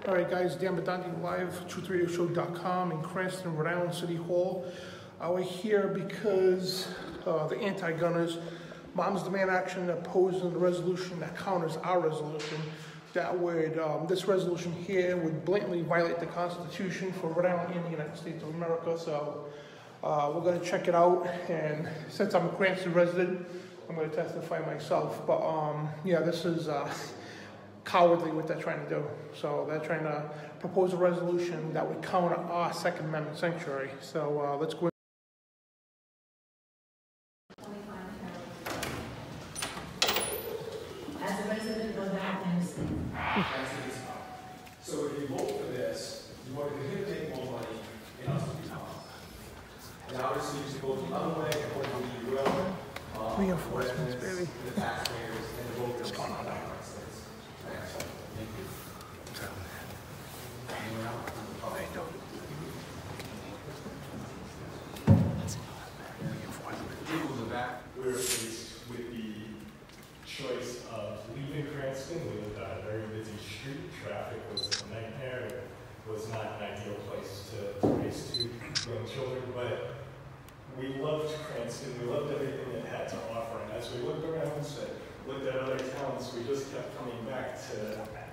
All right, guys, Dan Badandi live, truthradioshow.com in Cranston, Rhode Island City Hall. We're here because the anti-gunners, Moms Demand Action, opposing the resolution that counters our resolution. That would, this resolution here would blatantly violate the Constitution for Rhode Island and the United States of America. So we're going to check it out. And since I'm a Cranston resident, I'm going to testify myself. But yeah, this is cowardly what they're trying to do. So they're trying to propose a resolution that would counter our Second Amendment sanctuary. So let's go. As a resident of that Tennessee. So if you vote for this, you want to continue to make more money in us to be costs. And obviously you should go the other way, according to the will. Reinforcements, baby. The taxpayers and the voters. What's going on there? Thank you. People in the back, we're faced with the choice of leaving Cranston. We lived on a very busy street. Traffic was a nightmare. It was not an ideal place to raise two young children, but we loved Cranston. We loved everything it had to offer. And as we looked around and looked at other towns, we just kept coming back to,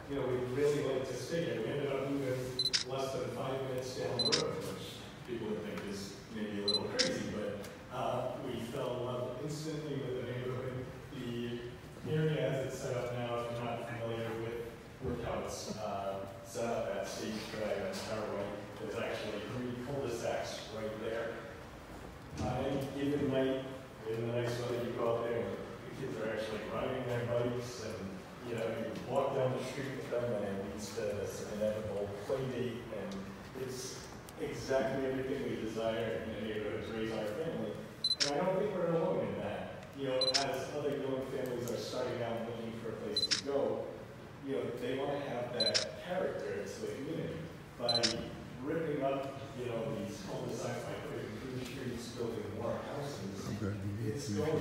we'd really like to stay here. We ended up moving less than 5 minutes down the road, which people would think is maybe a little crazy, but we fell in love instantly with the neighborhood. The area as it's set up now, if you're not familiar with how it's set up at State Drive and Starway, there's actually 3 cul-de-sacs right there. Even night, in the nice weather, you go out there and the kids are actually riding their bikes, and you walk down the street with them, and it leads to this inevitable play date, and it's exactly everything we desire in a neighborhood to raise our family. And I don't think we're alone in that. As other young families are starting out looking for a place to go, they want to have that character to the community. By ripping up, these cul-de-sacs, by putting through streets, building more houses, it's going to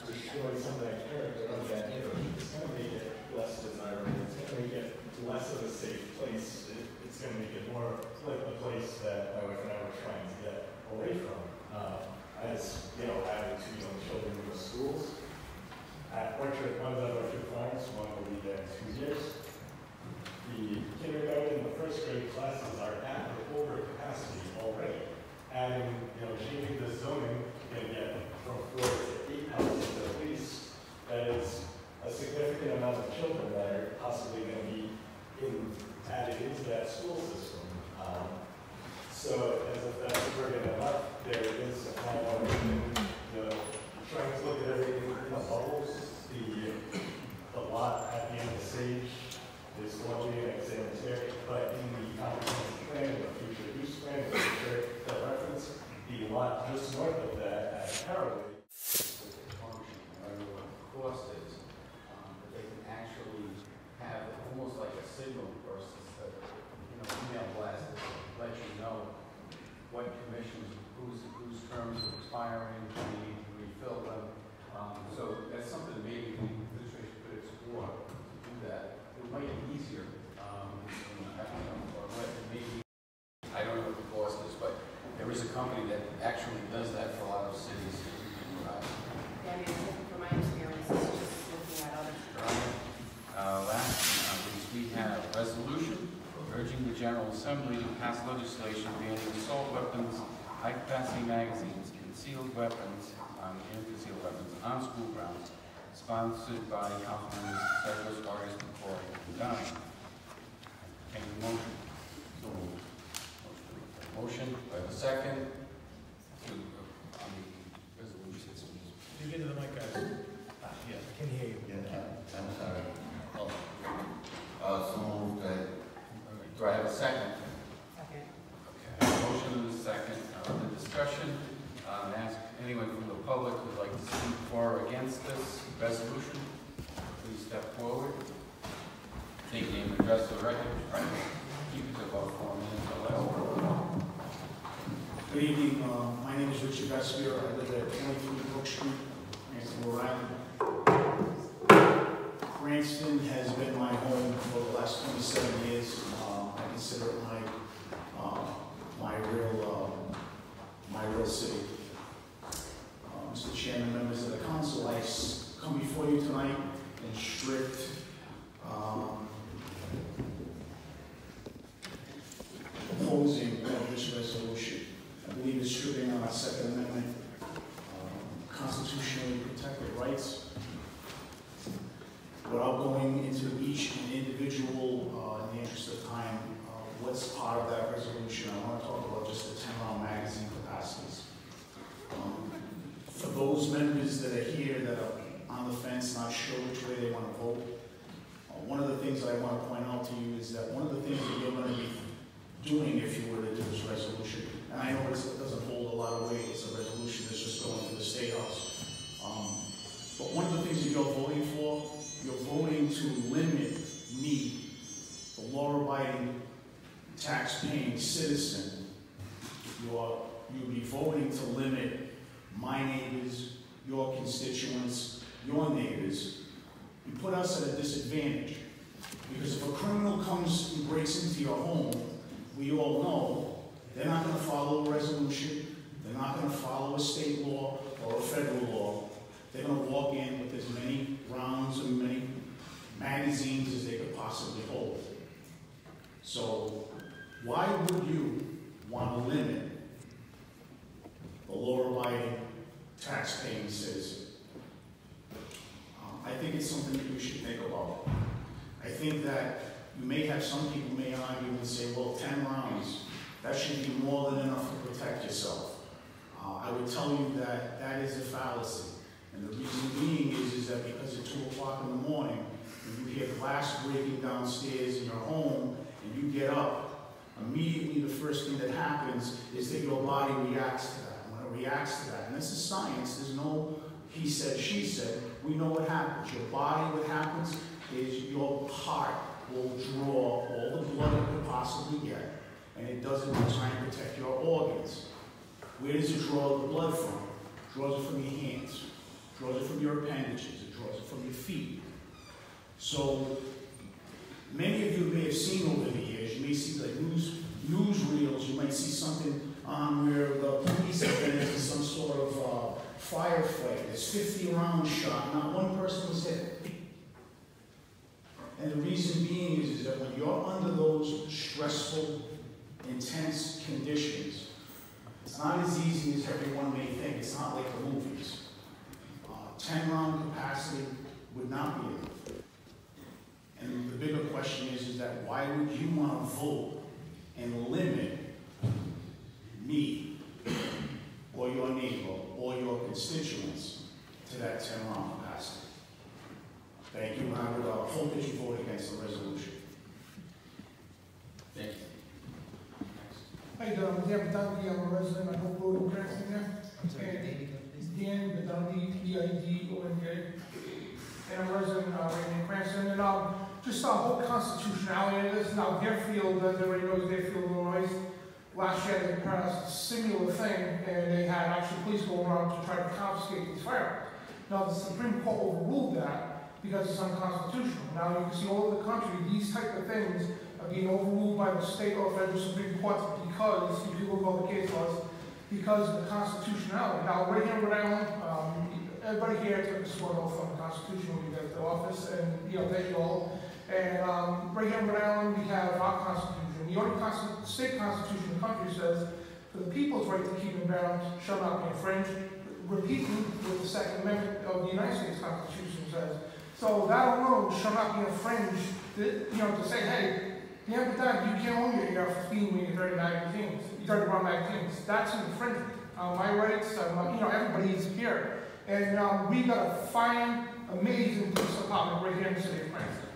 destroy some of that character of that neighborhood. It's going to make it less desirable. It's going to make it less of a safe place. It's going to make it more like a place that my wife and I were trying to get away from. As having 2 young children in the schools. At Orchard, one's at Orchard Farms, one will be there in 2 years. The kindergarten and the first grade classes are at or over capacity already. And changing the zoning can get from 4 to 8 houses at least. That is a significant amount of children that are possibly going to be added into that school system. So as if that's burden enough, there is a kind of trying to look at everything in the bubbles. The lot at the end of the stage is going to be an examinatory, but in the comprehensive plan, the future use plan, the future reference, the lot just north of that at Caraway. I don't know what the cost is, but they can actually have almost like a signal versus email blast that let you know what commissions, whose terms are expiring, you need to refill them. So that's something maybe the administration could explore to do that. It might be easier. Maybe, I don't know what the cost is, but there is a company that actually does that for a lot of cities in Rhode Island. Yeah, from my experience, it's just looking at others. Last, we have a resolution urging the General Assembly to pass legislation banning assault weapons, high-capacity magazines, concealed weapons, and concealed weapons on school grounds, sponsored by Councilmembers Douglas, Vargas, McCoy, and Downey. Any motion? So motion. I have a second. On the resolution. You get to the mic, guys. Yeah. I can hear you. Yeah, I'm sorry. So moved. Do I have a second? Second. Okay. Motion and a second. The discussion. Ask anyone from the public who would like to speak for or against this resolution. Please step forward. Take name and address for the record. Keep it to about 4 minutes or less. Good evening. My name is Richard Vespier. I live at 23 Brook Street, Cranston, Rhode Island. Cranston has been my home for the last 27 years. I consider it my real city. Mr. Chairman, members of the council, I come before you tonight in strict opposing of this resolution. I believe it's stripping our Second Amendment constitutionally protected rights. Without going into each individual, in the interest of time, what's part of that resolution, I want to talk about just the 10-round magazine capacities. For those members that are here that are on the fence, not sure which way they want to vote, one of the things that I want to point out to you is that one of the things that you're going to be doing if you were to do this resolution, and I know it doesn't hold a lot of weight, it's a resolution that's just going to the State House. But one of the things that you're voting for, you're voting to limit me, the law-abiding, tax-paying citizen. You'll be voting to limit my neighbors, your constituents, your neighbors. You put us at a disadvantage. Because if a criminal comes and breaks into your home, we all know they're not going to follow a resolution, they're not going to follow a state law or a federal law. They're going to walk in with as many rounds and many magazines as they could possibly hold. So why would you want to limit the law-abiding, tax-paying citizen? I think it's something that we should think about. I think that you may have some people may argue and say, well, 10 rounds, that should be more than enough to protect yourself. I would tell you that that is a fallacy. And the reason being is that because at 2 o'clock in the morning, when you hear glass breaking downstairs in your home and you get up, immediately the first thing that happens is that your body reacts to that. And when it reacts to that, and this is science, there's no he said, she said, we know what happens. Your body, what happens is your heart will draw all the blood it could possibly get, and it does it to try and protect your organs. Where does it draw the blood from? It draws it from your hands. It draws it from your appendages. It draws it from your feet. So many of you may have seen over the years, you may see like newsreels, you might see something on where the police have been into some sort of firefight. There's 50 rounds shot, not one person was hit. And the reason being is that when you're under those stressful, intense conditions, it's not as easy as everyone may think. It's not like the movies. 10-round capacity would not be enough. And the bigger question is that why would you want to vote and limit me or your neighbor or your constituents to that 10-round capacity? Thank you, and I would hope that you vote against the resolution. Thank you. Hi, Dan Blatantly, I'm a resident. I hope we're in Cranston there. Dan Blatantly, B-I-D-O-N-J. And I'm a resident right in Cranston. And just whole constitutionality of this. Now, Deerfield, as everybody knows, Deerfield, Illinois, last year they passed a similar thing, and they had actually police go around to try to confiscate these firearms. Now, the Supreme Court overruled that because it's unconstitutional. Now, you can see all over the country, these type of things are being overruled by the state or federal Supreme Courts because, if you look at all the case laws, because of the constitutionality. Now, right here in Rhode Island, everybody here took a sworn oath on the Constitution when you got to office, and thank you all. And right here in Rhode Island, we have our Constitution. The only state constitution in the country says, for the people's right to keep and bear arms shall not be infringed, repeating what the Second Amendment of the United States Constitution says. So that alone shall not be infringed, to say, hey, you can't own your AR-15 when you 30 magazines, 30-round magazines. That's an infringement. My rights, everybody's here. And we got a fine, amazing police department right here in the City of Cranston.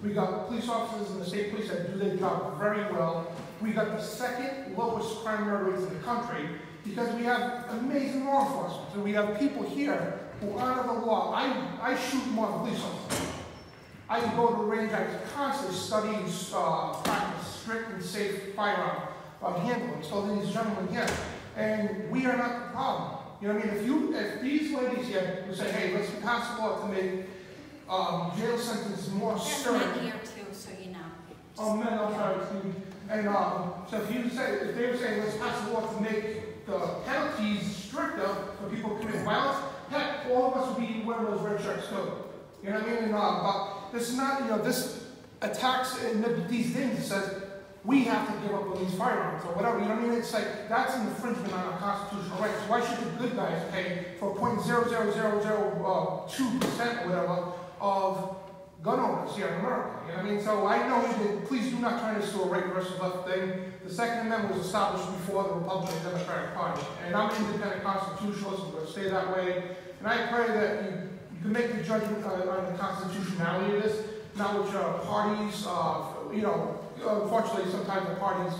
We got police officers in the state police that do their job very well. We got the second lowest crime rate rates in the country because we have amazing law enforcement. So we have people here who honor the law. I shoot more than police officers. I can go to the range, I constantly study practice strict and safe firearm handling. So these gentlemen here, and we are not the problem. You know what I mean? If these ladies here would say, hey, let's pass a law to make jail sentence is more There's stern. men here too, so you know. Oh, men, I'm sorry, excuse me. And so if they were saying, let's pass a law to make the penalties stricter for people who commit violence, heck, all of us would be wearing those red shirts too. You know what I mean? And, but this is not, this attacks and these things. It says we have to give up on these firearms or whatever. You know what I mean? It's like that's an infringement on our constitutional rights. Why should the good guys pay for 0.00002% or whatever of gun owners here in America? You know what I mean? So I know that please do not turn this to a right versus left thing. The Second Amendment was established before the Republican and Democratic Party, and I'm an independent constitutionalist. I'm going to stay that way. And I pray that you can make the judgment on the constitutionality of this, not which parties, unfortunately sometimes the parties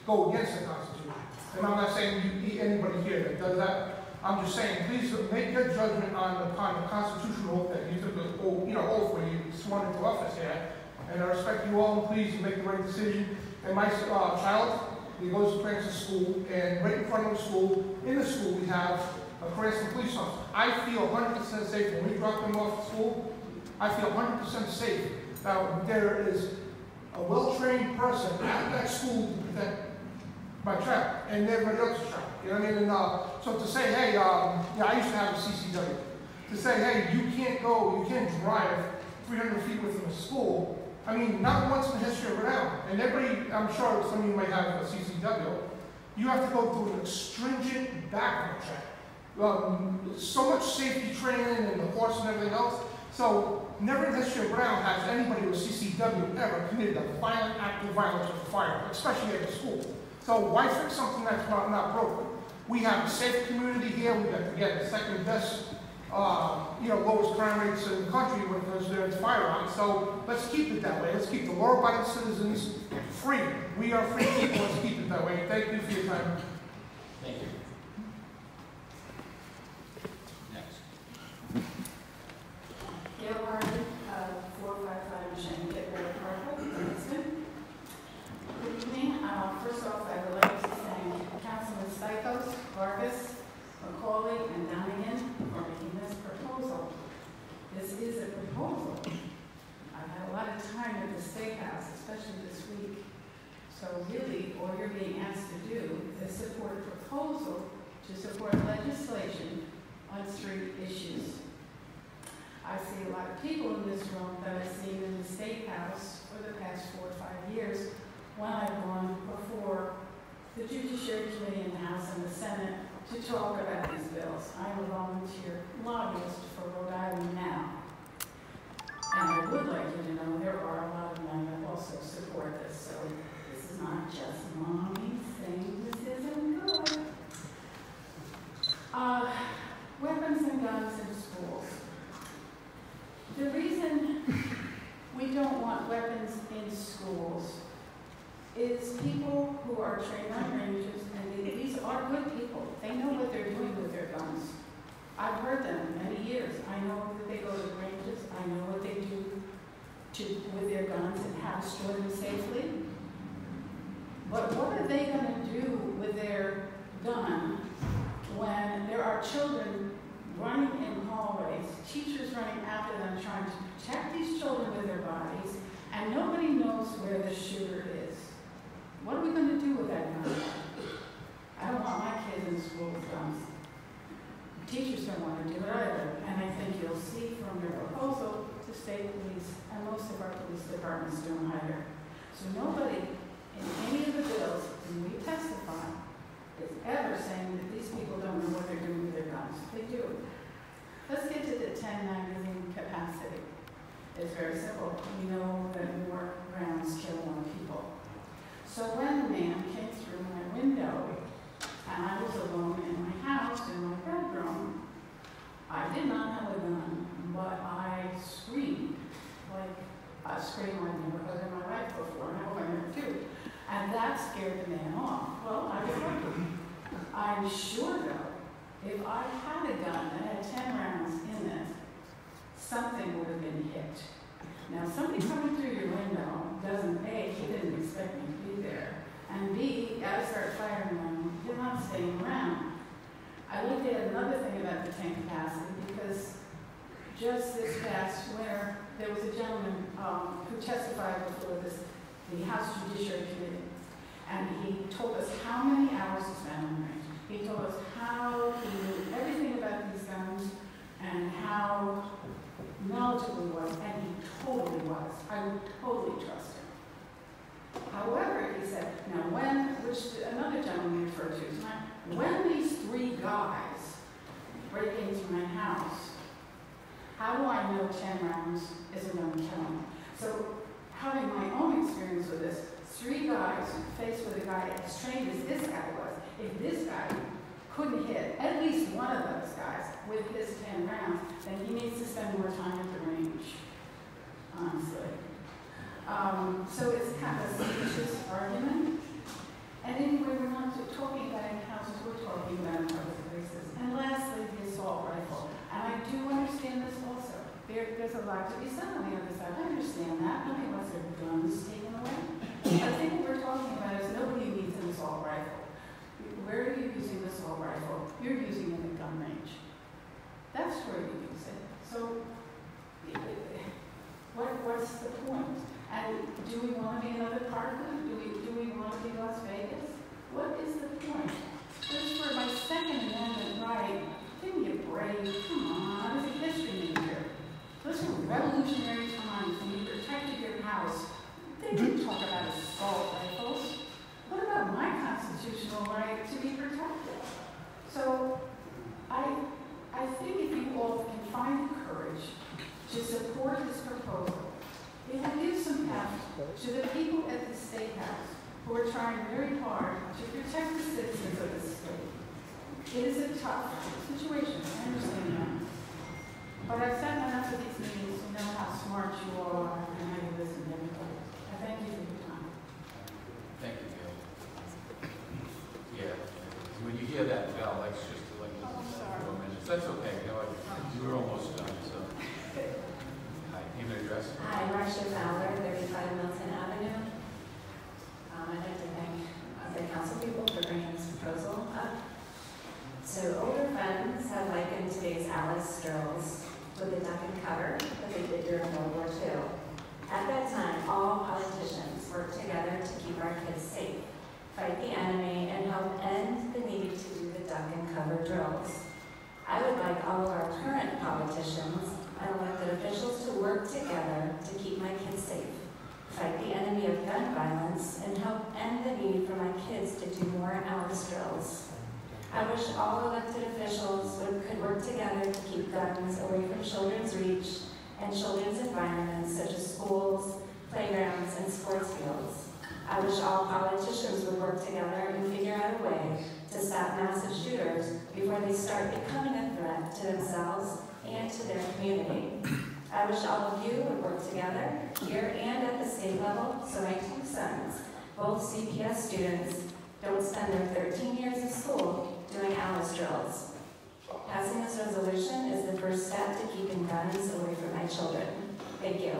go against the Constitution. And I'm not saying you anybody here that does that. I'm just saying, please make your judgment upon the constitutional oath that you took oath when you sworn into office here. And I respect you all, and please make the right decision. And my child, he goes to Cranston School, and right in front of the school, we have a Cranston police officer. I feel 100% safe when we drop them off at school. I feel 100% safe that there is a well-trained person at that school to protect my child and everybody else's child. You know what I mean? And so to say, hey, I used to have a CCW. To say, hey, you can't drive 300 feet within the school. I mean, not once in the history of Rhode Island. And everybody, I'm sure some of you might have a CCW. You have to go through an stringent background check. So much safety training and the horse and everything else. So never in the history of Rhode Island has anybody with CCW ever committed a violent act of violence with a firearm, especially at the school. So why fix something that's not broken? We have a safe community here. We've got, again, the second best, lowest crime rates in the country when there's firearms. So let's keep it that way. Let's keep the law-abiding citizens free. We are free people. Let's keep it that way. Thank you for your time. Thank you. Next. Gail Harden, 455 Shannon Parkway, Cranston. Good evening. First off, I would like to thank Councilman Stikos, Vargas, Macaulay, and Donegan for making this proposal. This is a proposal. I've had a lot of time at the State House, especially this week. So really, all you're being asked to do is support a proposal to support legislation on street issues. I see a lot of people in this room that I've seen in the State House for the past 4 or 5 years when I've gone before the Judiciary Committee in the House and the Senate to talk about these bills. I'm a volunteer lobbyist for Rhode Island now. And I would like you to know there are a lot of men that also support this, so this is not just mommy saying this isn't good. Weapons and guns in schools. The reason we don't want weapons in schools is people who are trained on ranges, and these are good people. They know what they're doing with their guns. I've heard them many years. I know that they go to ranges. I know what they do with their guns and how to store them safely. But what are they going to do with their gun when there are children running in hallways, teachers running after them trying to protect these children with their bodies, and nobody knows where the shooter is? What are we going to do with that gun? I don't want my kids in school with guns. Teachers don't want to do it either, and I think you'll see from your proposal to state police, and most of our police departments don't either. So nobody in any of the bills, when we testify, is ever saying that these people don't know what they're doing with their guns. They do. Let's get to the 10 magazine capacity. It's very simple. We know that more rounds kill more people. So when the man came through my window, and I was alone in my house, in my bedroom, I did not have a gun, but I screamed. Like a scream I'd never heard in my life before, and I hope I never do. And that scared the man off. Well, I was lucky. I'm sure, though, if I had a gun that had 10 rounds in it, something would have been hit. Now, somebody coming through your window doesn't, A, he didn't expect me to be there, and B, I start firing them, you're not staying around. I looked at another thing about the tank capacity because just this past winter, there was a gentleman who testified before the House Judiciary Committee, and he told us how many hours he spent on range. He told us how he knew everything about these guns and how knowledgeable he was, and he totally was. I would totally trust him. However, he said, now which another gentleman referred to tonight, when these 3 guys break into my house, how do I know 10 rounds is a known killing? So, having my own experience with this, 3 guys faced with a guy as trained as this guy was, if this guy couldn't hit at least one of those guys with his 10 rounds, then he needs to spend more time at the range, honestly. So it's kind of a specious argument. And anyway, we're not talking about in houses, we're talking about in public places. And lastly, the assault rifle. And I do understand this also. There's a lot to be said on the other side. I understand that. Nobody wants their guns taken away. I think what we're talking about is nobody needs an assault rifle. Where are you using the assault rifle? You're using it at gun range. That's where you use it. So, what's the point? And do we want to be another Parkland? Do we want to be Las Vegas? What is the point? Just for my Second Amendment right, give me a break. Come on, I was a history major. Those were revolutionary times when you protected your house. They didn't talk about assault rifles. What about my constitutional right to be protected? So, I think if you all can find the courage to support this proposal, it will give some heft to the people at the State House who are trying very hard to protect the citizens of the state. It is a tough situation, I understand that. But I've sat enough of these meetings to know how smart you all are and how you listen to everybody. I thank you for your time. Thank you, Gail. Yeah, when you hear that bell, that's just like that's okay. You were almost done, so. Hi, name and address. Hi, Marcia Fowler, 35 Milton Avenue. I'd like to thank the council people for bringing this proposal up. So older friends have likened today's Alice drills with the duck and cover that they did during World War II. At that time, all politicians worked together to keep our kids safe, fight the enemy, and help end the need to do the duck and cover drills. I would like all of our current politicians and elected officials to work together to keep my kids safe, fight the enemy of gun violence, and help end the need for my kids to do more Alice drills. I wish all elected officials could work together to keep guns away from children's reach and children's environments such as schools, playgrounds, and sports fields. I wish all politicians would work together and figure out a way to stop massive shooters before they start becoming a threat to themselves and to their community. I wish all of you would work together here and at the state level so my 2 sons, both CPS students, don't spend their 13 years of school doing Alice drills. Passing this resolution is the first step to keeping guns away from my children. Thank you.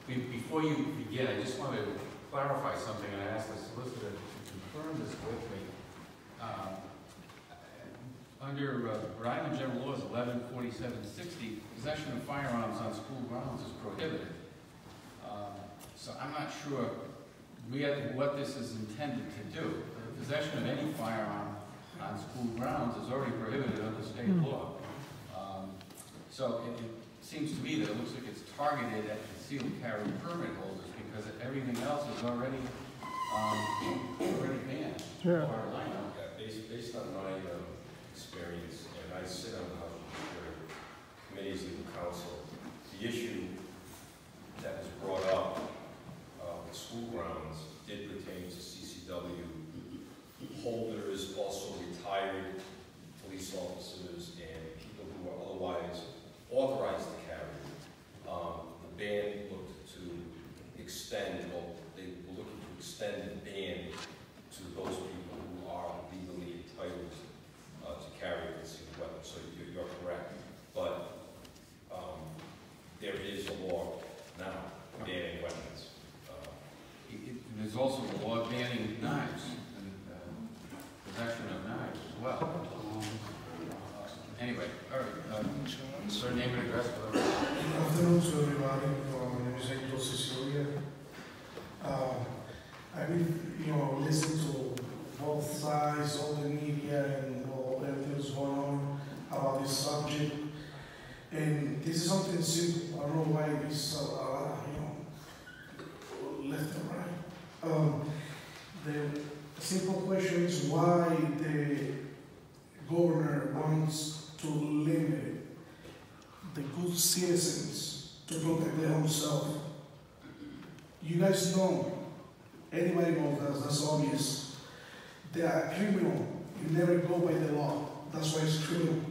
Before you begin, I just want to clarify something, and I asked the solicitor to confirm this with me. Under Rhode Island General Laws 114760, possession of firearms on school grounds is prohibited. So I'm not sure what this is intended to do. The possession of any firearm on school grounds is already prohibited under state law. So it seems to me that it looks like it's targeted at concealed carry permit holders because everything else is already banned. Yeah. Based on my experience, and I sit on the House Judiciary committees of the council, the issue that was brought up with school grounds did pertain to CCW holders, also retired police officers, and people who are otherwise authorized to carry. The ban looked to extend, well, they were looking to extend the ban to those people who are legally entitled to carry a concealed weapon. So you're correct. But there is a law now banning weapons. There's also a law banning knives. And both sides, all the media and all everything that's going on about this subject. And this is something simple. I don't know why this, left and right. The simple question is why the governor wants to limit the good citizens to protect their own self. You guys know, anybody knows that's obvious. They are criminal. You never go by the law. That's why it's criminal.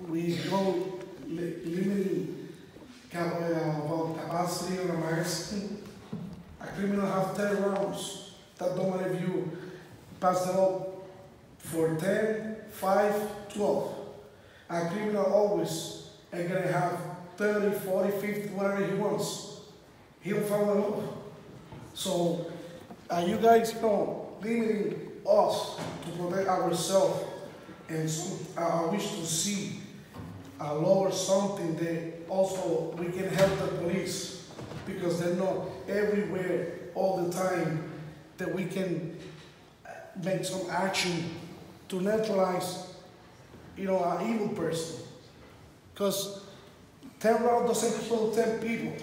We go limiting about capacity on a magazine. A criminal have 10 rounds. That don't matter if you pass it up for 10, 5, 12. A criminal always is gonna have 30, 40, 50, whatever he wants. He don't follow the law. So, you guys, limiting us to protect ourselves, and so, I wish to see a law or something that also we can help the police, because they're not everywhere all the time, that we can make some action to neutralize, an evil person. Because 10 rounds doesn't kill 10 people.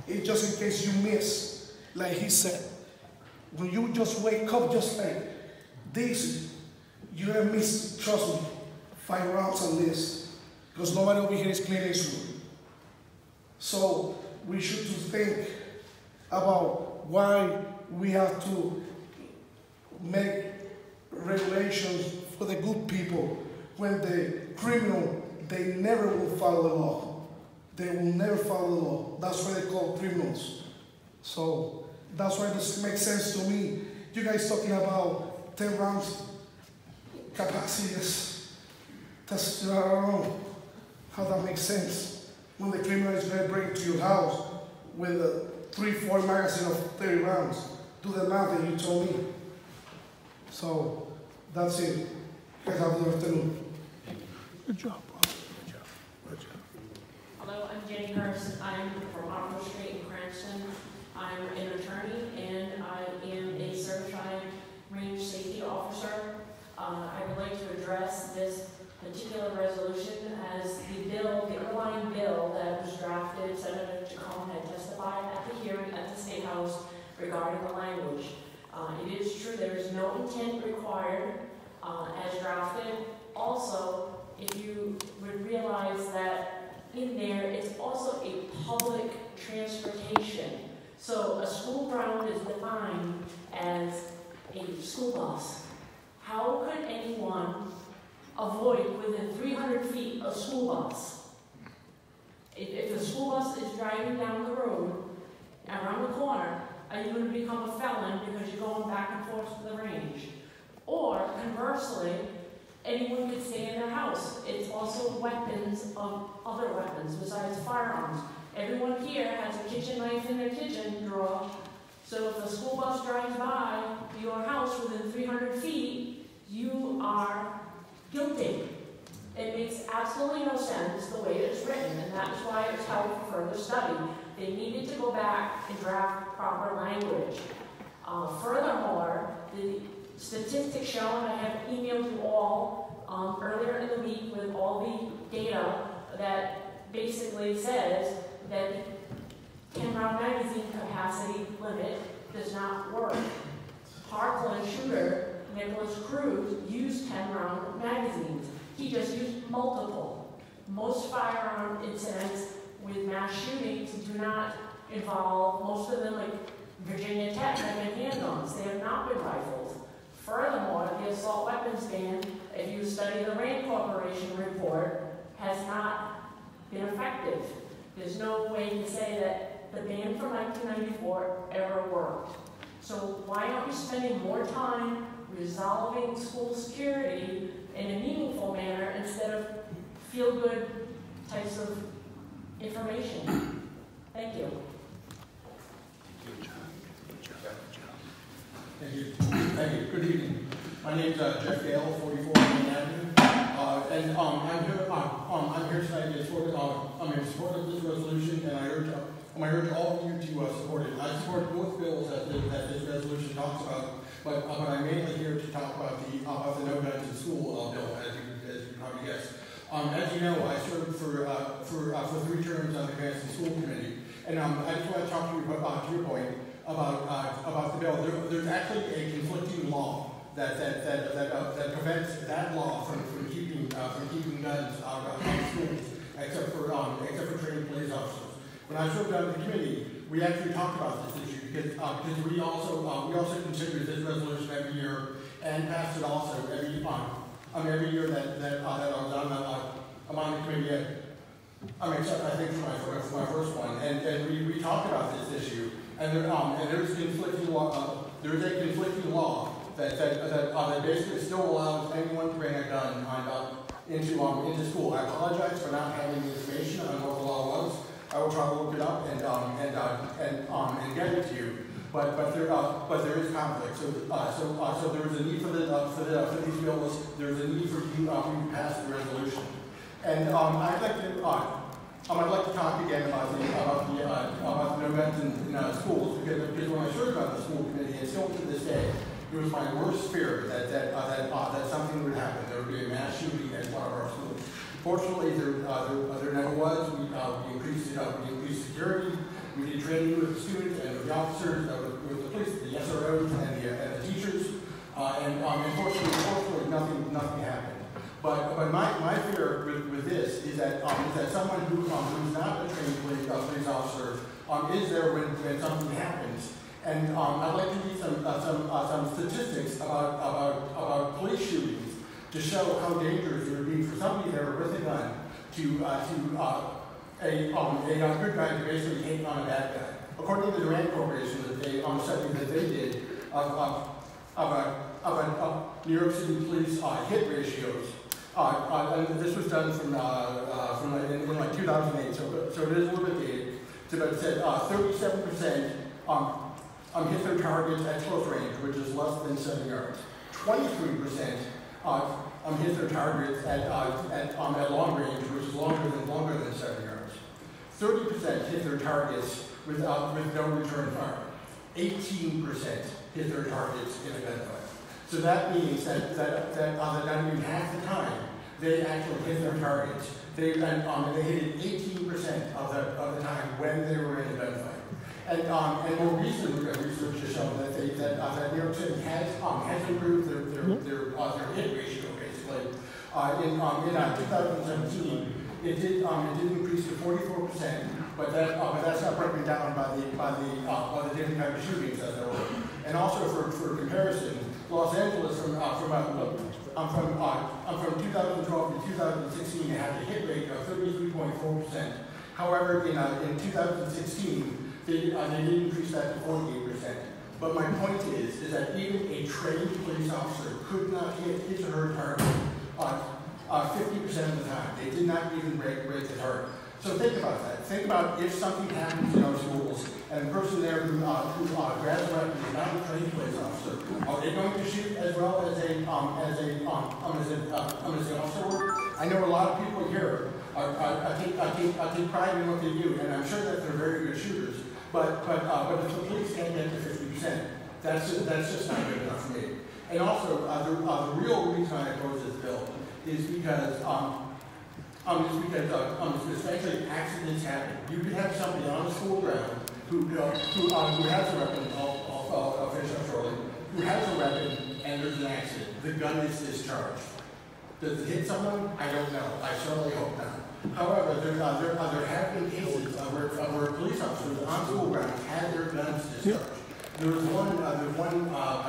It's just in case you miss, like he said. When you just wake up, just like this, you're gonna miss, trust me, 5 rounds at least. Because nobody over here is cleaning his room. So we should think about why we have to make regulations for the good people when the criminal, they never will follow the law. They will never follow the law. That's why they call criminals. So that's why this makes sense to me. You guys talking about 10 rounds capacity, that's, I don't know how that makes sense. When the criminal is going to break into your house with a 3-4 magazine of 30 rounds. Do the math that you told me. So that's it. You guys have a good afternoon. Good job, bro. Good job. Good job. Hello, I'm Jenny Hurst. I'm from Arnold Street in Cranston. I'm an attorney and I am a certified range safety officer. I would like to address this particular resolution as the underlying bill that was drafted. Senator Chacon had testified at the hearing at the State House regarding the language. It is true there is no intent required as drafted. Also, if you would realize that in there, it's also a public transportation. So a school ground is defined as a school bus. How could anyone avoid within 300 feet a school bus? If the school bus is driving down the road, around the corner, are you going to become a felon because you're going back and forth to the range? Or conversely, anyone could stay in their house. It's also weapons of other weapons besides firearms. Everyone here has a kitchen knife in their kitchen drawer. So if the school bus drives by your house within 300 feet, you are guilty. It makes absolutely no sense the way it's written, and that's why it's held for further study. They needed to go back and draft proper language. Furthermore, the statistics show, and I have emailed you all earlier in the week with all the data that basically says that the 10-round magazine capacity limit does not work. Parkland shooter Nicholas Cruz used 10-round magazines. He just used multiple. Most firearm incidents with mass shootings do not involve, most of them, like Virginia Tech, have been handguns. They have not been rifles. Furthermore, the assault weapons ban, if you study the Rand Corporation report, has not been effective. There's no way to say that the ban from 1994 ever worked. So why aren't we spending more time resolving school security in a meaningful manner instead of feel-good types of information? Thank you. Thank you. Thank you. Good evening. My name is Jeff Gale, 44 Main Avenue, and I'm here tonight in support of this resolution, and I urge all of you to support it. I support both bills that this resolution talks about. but I'm mainly here to talk about the No Guns in School bill, as you probably guessed. As you know, I served for 3 terms on the Cranston School Committee, and I just want to talk to you about, to your point, about the bill. There's actually a conflicting law that prevents that law from keeping guns out of schools, except for trained police officers. When I served on the committee, we actually talked about this issue because we also considered this resolution every year and passed it also every year that I was on the committee. Except I think for my first one, and we talked about this issue, and there's conflicting law. There is a conflicting law that basically still allows anyone to bring a gun into school. I apologize for not having the information on what the law was. I will try to look it up and get it to you. But there is conflict. So there is a need for these bills. There is a need for you to pass the resolution. And I'd like to talk again about the No Guns in schools because when I served on the school committee, and still to this day, it was my worst fear that something would happen. There would be a mass shooting at one of our schools. Fortunately, there never was. We increased security. We did training with the students and with the officers, with the police, the SROs, and the teachers. And fortunately, nothing happened. But my fear with this is that someone who's not a trained police officer is there when something happens. And I'd like to read some statistics about police shootings to show how dangerous it would be for somebody there with a gun to a good guy to basically take on a bad guy. According to the Durant Corporation, something that they did of New York City police hit ratios. And this was done from in like 2008, so it is a little bit dated. But it said 37% hit their targets at close range, which is less than 7 yards. 23% hit their targets at long range, which is longer than 7 yards. 30% hit their targets with no return fire. 18% hit their targets in a gunfight. So that means that not even half the time they actually hit their targets. They hit it 18% of the time when they were in a gunfight. And more recent research has shown that New York City has improved their hit ratio basically. In 2017, it did increase to 44%, but that's not broken down by the different type of shootings that there were. And also for comparison, Los Angeles from 2012 to 2016 had a hit rate of 33.4%. However, in 2016 they did increase that to 48%. But my point is that even a trained police officer could not hit his or her target 50% of the time. They did not even break the target. So think about that. Think about if something happens in our schools and the person there who grabs a weapon is not a trained police officer, are they going to shoot as well as an officer would? I know a lot of people here I take pride in what they do, and I'm sure that they're very good shooters. But if the police can't get to 50%, that's just not good enough for me. And also, the real reason I oppose this bill is because especially accidents happen. You could have somebody on the school ground who has a weapon, I'll finish up shortly, who has a weapon and there's an accident. The gun is discharged. Does it hit someone? I don't know. I certainly hope not. However, there have been cases where police officers on school grounds had their guns discharged. There was one, I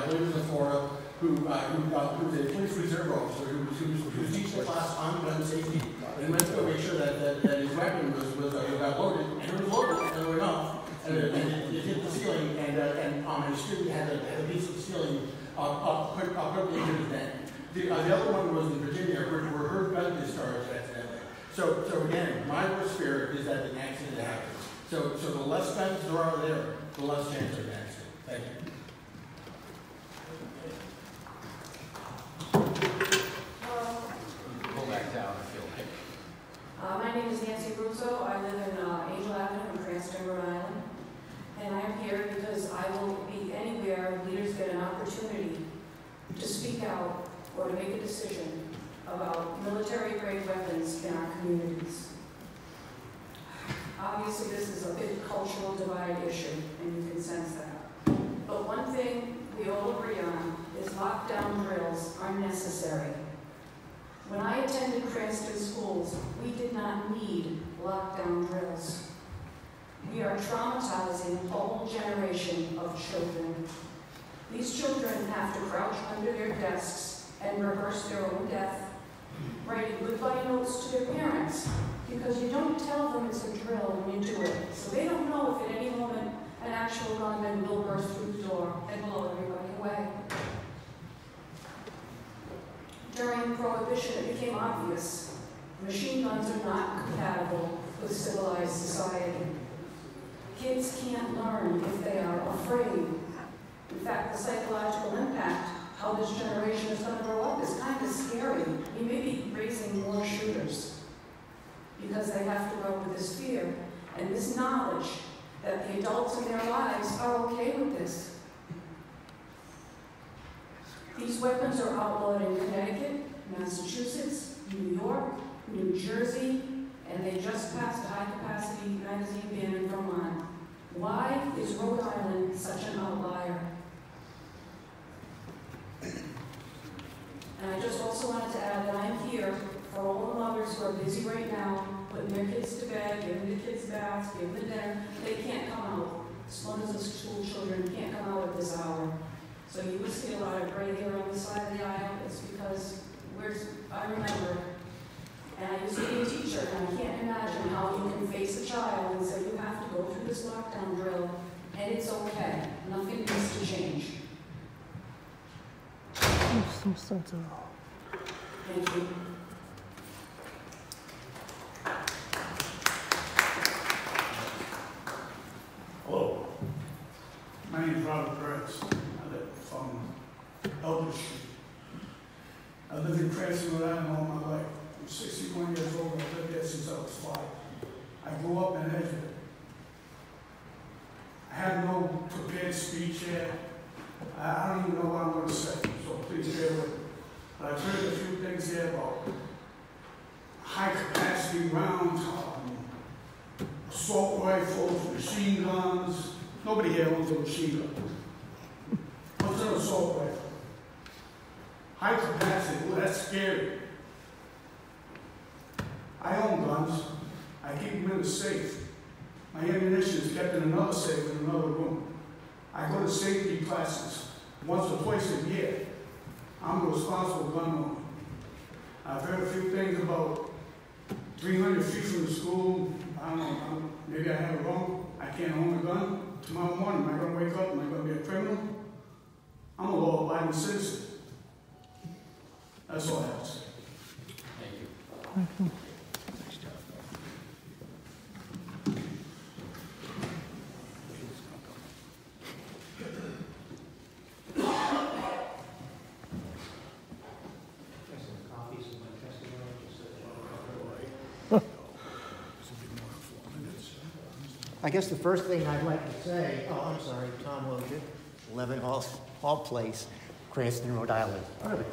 believe it was in Florida, who was a police reserve officer who was teaching a class on gun safety and went to go make sure that his weapon was loaded, and it was loaded and it went off, and it hit the ceiling, and his student had a piece of ceiling put into his neck. The other one was in Virginia, where her gun discharged accidentally. So again, my worst fear is that an accident happens. So the less guns there are there, the less chance of an accident. Thank you. Go back down if you like. My name is Nancy Russo. I live in Angel Avenue in Cranston, Rhode Island. And I'm here because I will be anywhere leaders get an opportunity to make a decision about military-grade weapons in our communities. Obviously, this is a big cultural divide issue, and you can sense that. But one thing we all agree on is lockdown drills are necessary. When I attended Cranston schools, we did not need lockdown drills. We are traumatizing a whole generation of children. These children have to crouch under their desks and rehearse their own death, writing goodbye notes to their parents, because you don't tell them it's a drill when you do it. So they don't know if at any moment an actual gunman will burst through the door and blow everybody away. During Prohibition, it became obvious machine guns are not compatible with civilized society. Kids can't learn if they are afraid. In fact, the psychological impact, how this generation is going to grow up, is kind of scary. We may be raising more shooters because they have to grow with this fear and this knowledge that the adults in their lives are okay with this. These weapons are outlawed in Connecticut, Massachusetts, New York, New Jersey, and they just passed a high-capacity magazine ban in Vermont. Why is Rhode Island such an outlier? And I just also wanted to add that I'm here for all the mothers who are busy right now, putting their kids to bed, giving the kids baths, giving them dinner. They can't come out. As long as the school children can't come out at this hour. So you will see a lot of gray hair on the side of the aisle. It's because I remember, and I used to be a teacher, and I can't imagine how you can face a child and say you have to go through this lockdown drill, and it's okay. Nothing needs to change. Thank you. Hello. My name is Robert Burns. I live from Elder Street. I lived in Cranston, Rhode Island all my life. I'm 61 years old. I've lived there since I was 5. I grew up in Edgewood. I have no prepared speech yet. I don't even know what I'm going to say, so please bear with me. But I've heard a few things here about high-capacity rounds, assault rifles, machine guns. Nobody here owns a machine gun. What's an assault rifle? High capacity, well, that's scary. I own guns. I keep them in the safe. My ammunition is kept in another safe in another room. I go to safety classes once or twice a year. I'm a responsible gun owner. I've heard a few things about 300 feet from the school. I don't know, maybe I have it wrong. I can't own a gun. Tomorrow morning, am I going to wake up? Am I going to be a criminal? I'm a law-abiding citizen. That's all I have to say. Thank you. I guess the first thing I'd like to say, I'm sorry, Tom Logan, 11 Hall Place, Cranston, Rhode Island. First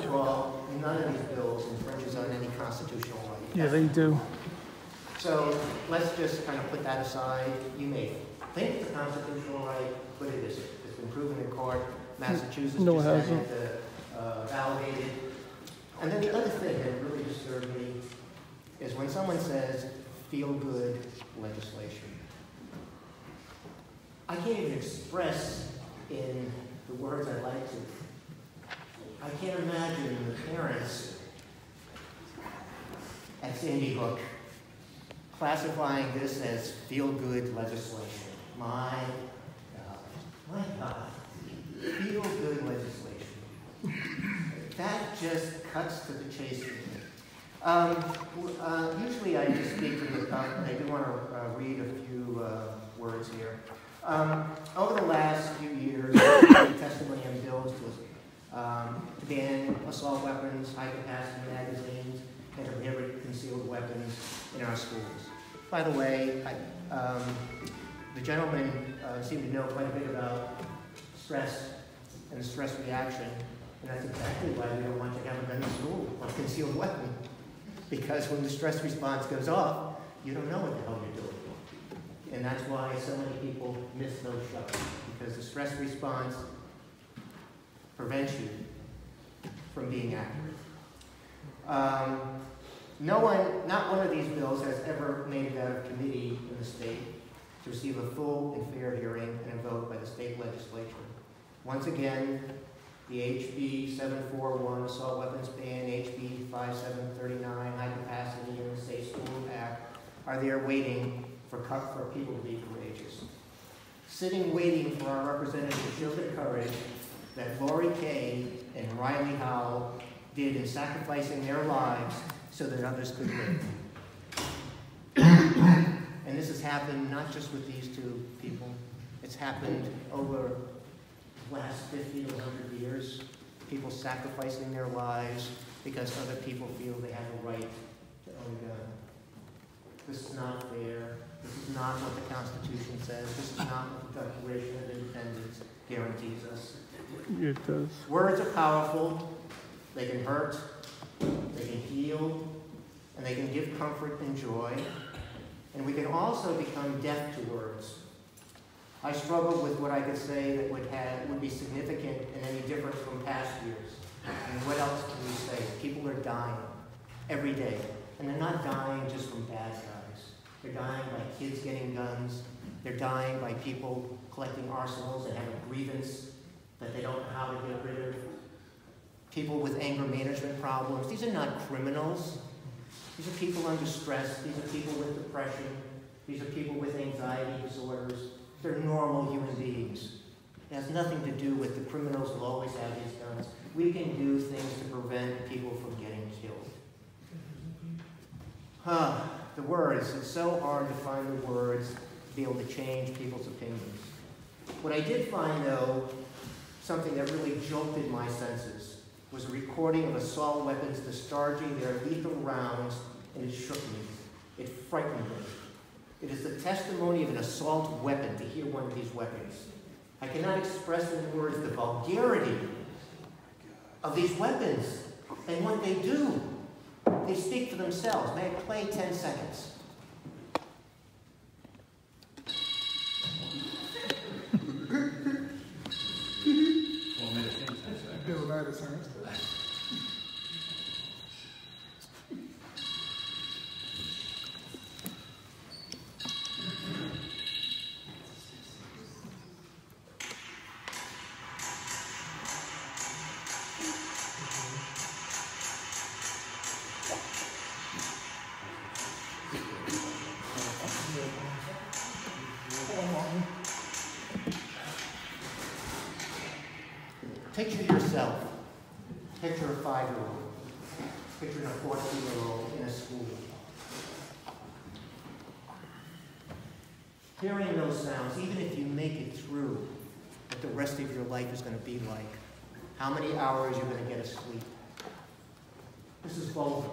of all, none of these bills infringes on any constitutional right. Yeah, they do. So let's just kind of put that aside. You may think it's a constitutional right, but it isn't. It's been proven in court. Massachusetts just had it validated. And then the other thing that really disturbed me is when someone says feel-good legislation. I can't even express in the words I'd like to. I can't imagine the parents at Sandy Hook classifying this as feel-good legislation. My God, feel-good legislation. That just cuts to the chase for me. Usually I just speak to the I do want to read a few words here. Over the last few years, the testimony on bills to ban assault weapons, high-capacity magazines, and to prohibit concealed weapons in our schools. By the way, the gentleman seemed to know quite a bit about stress and the stress reaction. And that's exactly why we don't want you to have a gun in school or a concealed weapon. Because when the stress response goes off, you don't know what the hell you're doing. And that's why so many people miss those shots. Because the stress response prevents you from being accurate. Not one of these bills has ever made it out of committee in the state to receive a full and fair hearing and a vote by the state legislature. Once again, the HB 741 Assault Weapons Ban, HB 5739 High Capacity and the Safe School Act are there waiting for people to be courageous. Sitting waiting for our representatives to show the courage that Lori Kay and Riley Howell did in sacrificing their lives so that others could live. And this has happened not just with these two people. It's happened over the last 50 to 100 years. People sacrificing their lives because other people feel they have a right to own a gun. This is not fair. This is not what the Constitution says. This is not what the Declaration of Independence guarantees us. It does. Words are powerful. They can hurt, they can heal, and they can give comfort and joy. And we can also become deaf to words. I struggled with what I could say that would be significant and any different from past years. And what else can we say? People are dying every day. And they're not dying just from bad guys. They're dying by kids getting guns. They're dying by people collecting arsenals and having a grievance that they don't know how to get rid of. People with anger management problems. These are not criminals. These are people under stress. These are people with depression. These are people with anxiety disorders. They're normal human beings. It has nothing to do with the criminals who always have these guns. We can do things to prevent people from getting killed. The words. It's so hard to find the words to be able to change people's opinions. What I did find, though, something that really jolted my senses, was a recording of assault weapons discharging their lethal rounds, and it shook me. It frightened me. It is the testimony of an assault weapon to hear one of these weapons. I cannot express in words the vulgarity of these weapons and what they do. They speak for themselves. May I play 10 seconds? Picture yourself. Picture a 5-year-old. Picture a 14-year-old in a school. Hearing those sounds, even if you make it through what the rest of your life is going to be like, how many hours you're going to get of sleep. This is vulgar.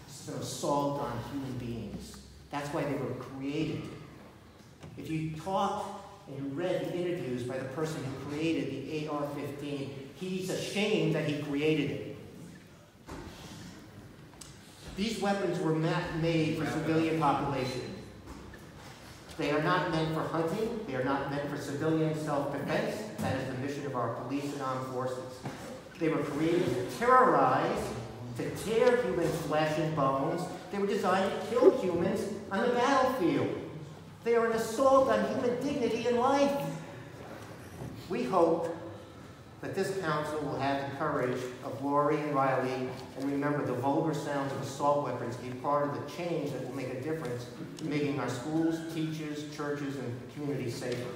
This is an assault on human beings. That's why they were created. If you talk and you read the interviews by the person who created the AR-15, he's ashamed that he created it. These weapons were made for civilian population. They are not meant for hunting. They are not meant for civilian self-defense. That is the mission of our police and armed forces. They were created to terrorize, to tear human flesh and bones. They were designed to kill humans on the battlefield. They are an assault on human dignity and life. We hope that this council will have the courage of Lori and Riley, and remember the vulgar sounds of assault weapons be part of the change that will make a difference in making our schools, teachers, churches, and communities safer.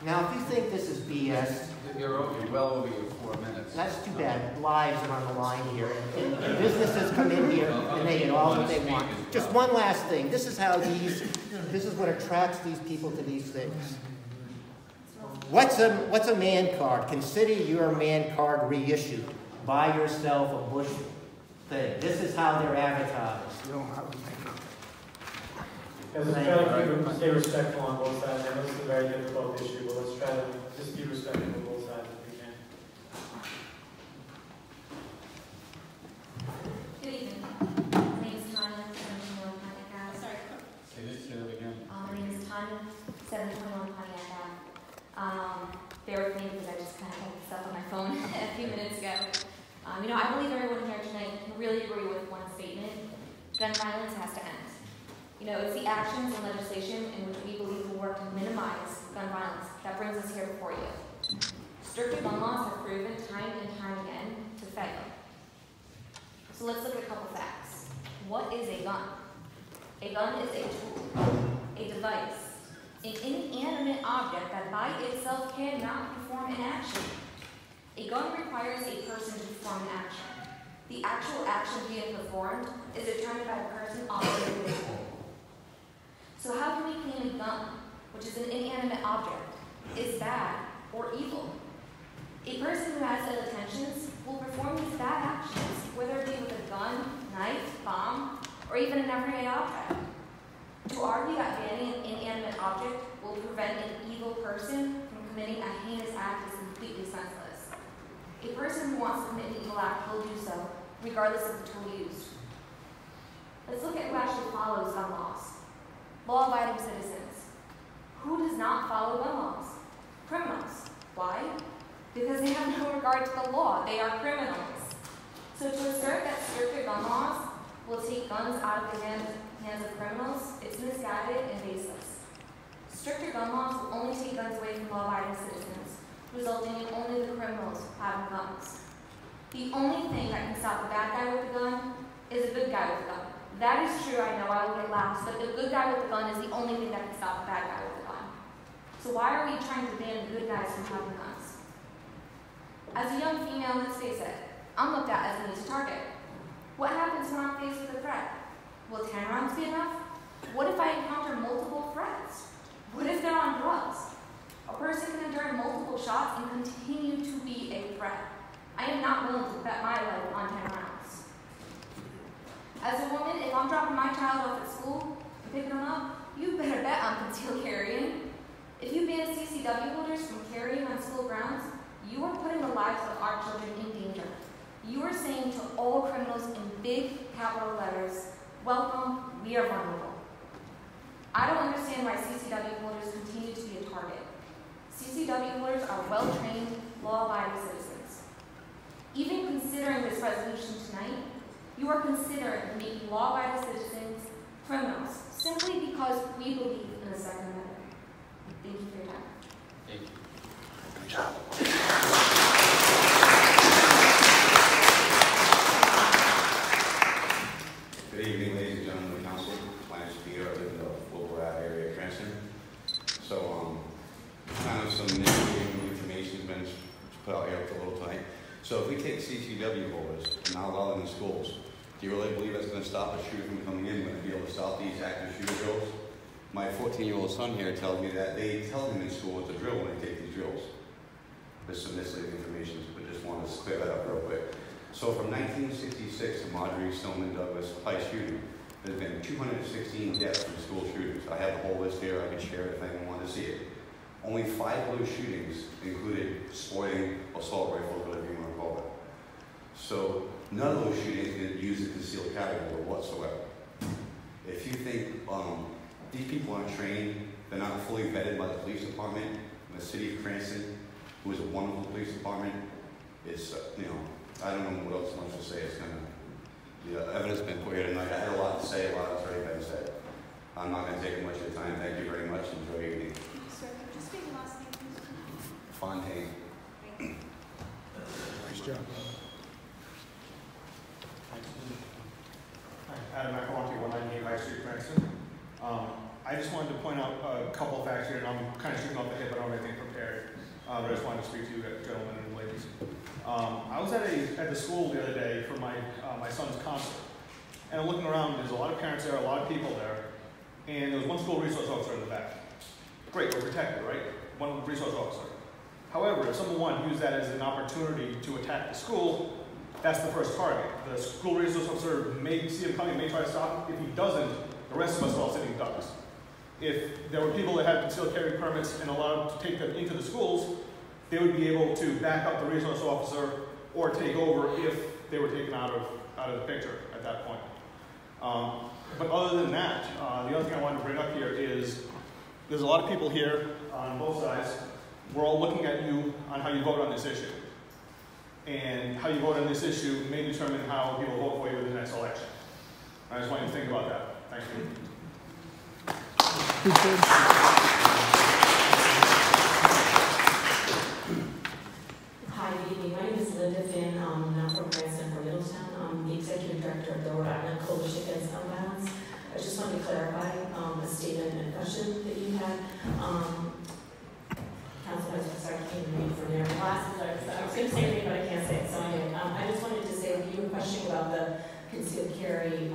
Now, if you think this is BS... You're well over your 4 minutes. That's too bad. Lives are on the line here, and businesses come in here and they get all that they want. Just one last thing. This is what attracts these people to these things. What's a man card? Consider your man card reissued. Buy yourself a Bush thing. This is how they're advertised. You don't have to make up. Let's try to stay respectful on both sides. I know it's a very difficult issue, but let's try to just be respectful. bear with me because I just kind of had stuff on my phone a few minutes ago. I believe everyone here tonight can really agree with one statement: gun violence has to end. It's the actions and legislation in which we believe will work to minimize gun violence that brings us here before you. Stricter gun laws have proven time and time again to fail. So let's look at a couple facts. What is a gun? A gun is a tool, a device, an inanimate object that by itself cannot perform an action. A gun requires a person to perform an action. The actual action being performed is determined by the person operating the tool. So how can we claim a gun, which is an inanimate object, is bad or evil? A person who has ill intentions will perform these bad actions, whether it be with a gun, knife, bomb, or even an everyday object. To argue that banning an inanimate object will prevent an evil person from committing a heinous act is completely senseless. A person who wants to commit an evil act will do so, regardless of the tool used. Let's look at who actually follows gun laws. Law-abiding citizens. Who does not follow gun laws? Criminals. Why? Because they have no regard to the law. They are criminals. So to assert that stricter gun laws will take guns out of the hands of criminals, it's misguided and baseless. Stricter gun laws will only take guns away from law-abiding citizens, resulting in only the criminals having guns. The only thing that can stop a bad guy with a gun is a good guy with a gun. That is true, I know, I will get laughs, but the good guy with the gun is the only thing that can stop a bad guy with a gun. So why are we trying to ban the good guys from having guns? As a young female, let's face it, I'm looked at as an easy target. What happens when I'm faced with a threat? Will 10 rounds be enough? What if I encounter multiple threats? What if they're on drugs? A person can endure multiple shots and continue to be a threat. I am not willing to bet my life on 10 rounds. As a woman, if I'm dropping my child off at school and picking them up, you better bet I'm concealed carrying. If you ban CCW holders from carrying on school grounds, you are putting the lives of our children in danger. You are saying to all criminals in big capital letters, welcome, we are vulnerable. I don't understand why CCW holders continue to be a target. CCW holders are well-trained, law-abiding citizens. Even considering this resolution tonight, you are considering making law-abiding citizens criminals simply because we believe in the Second Amendment. Thank you for your time. Thank you. Good job. Good evening, ladies and gentlemen of the council. My name is Peter. I live in the Rhode Island area of Cranston. So, kind of some initiating information has been put out here a little tonight. So, if we take CCW holders and not allow them in schools, do you really believe that's going to stop a shooter from coming in? Going to be able to stop these active shooter drills? My 14-year-old son here tells me that they tell him in school what to drill when they take these drills. There's some misleading information, but just want to clear that up real quick. So from 1966 to Marjorie Stoneman Douglas Pike shooting, there's been 216 deaths from school shooters. I have the whole list here. I can share it if anyone wants to see it. Only 5 of those shootings included sporting assault rifles, whatever you want to call it. So none of those shootings didn't use a concealed carry order whatsoever. If you think these people aren't trained, they're not fully vetted by the police department, the City of Cranston, who is a wonderful police department, it's, I don't know what else much to say. It's kind of, the evidence has been put here tonight. I had a lot to say, a lot has already been said. I'm not going to take much of your time. Thank you very much. Enjoy your evening. Sir, could you speak the last name, please? Fontaine. Nice job. Hi, Adam McElwanty, 198 High Street, Cranston. I just wanted to point out a couple of facts here, and I'm kind of shooting off the hip. I don't have anything prepared, but I just wanted to speak to you gentlemen and ladies. I was at the school the other day for my son's concert, and I'm looking around. There's a lot of parents there, a lot of people there, and there was one school resource officer in the back. Great, we're protected, right? One resource officer. However, if someone wanted to use that as an opportunity to attack the school, that's the first target. The school resource officer may see him coming, may try to stop him. If he doesn't, the rest of us are all sitting ducks. If there were people that had concealed carry permits and allowed to take them into the schools, they would be able to back up the resource officer or take over if they were taken out of the picture at that point. But other than that, the other thing I wanted to bring up here is there's a lot of people here on both sides. we're all looking at you on how you vote on this issue. And how you vote on this issue may determine how people vote for you in the next election. I just want you to think about that. Thank you. Hi, good evening. My name is Linda Finn. I'm from Cranston, from Middletown. I'm the executive director of the Rhode Island Coalition Against Gun Violence. I just wanted to clarify a statement and question that you had. Council Vice President, I can't read from their glasses. I was going to say it, but I can't say it, so I just wanted to say that you were questioning about the concealed carry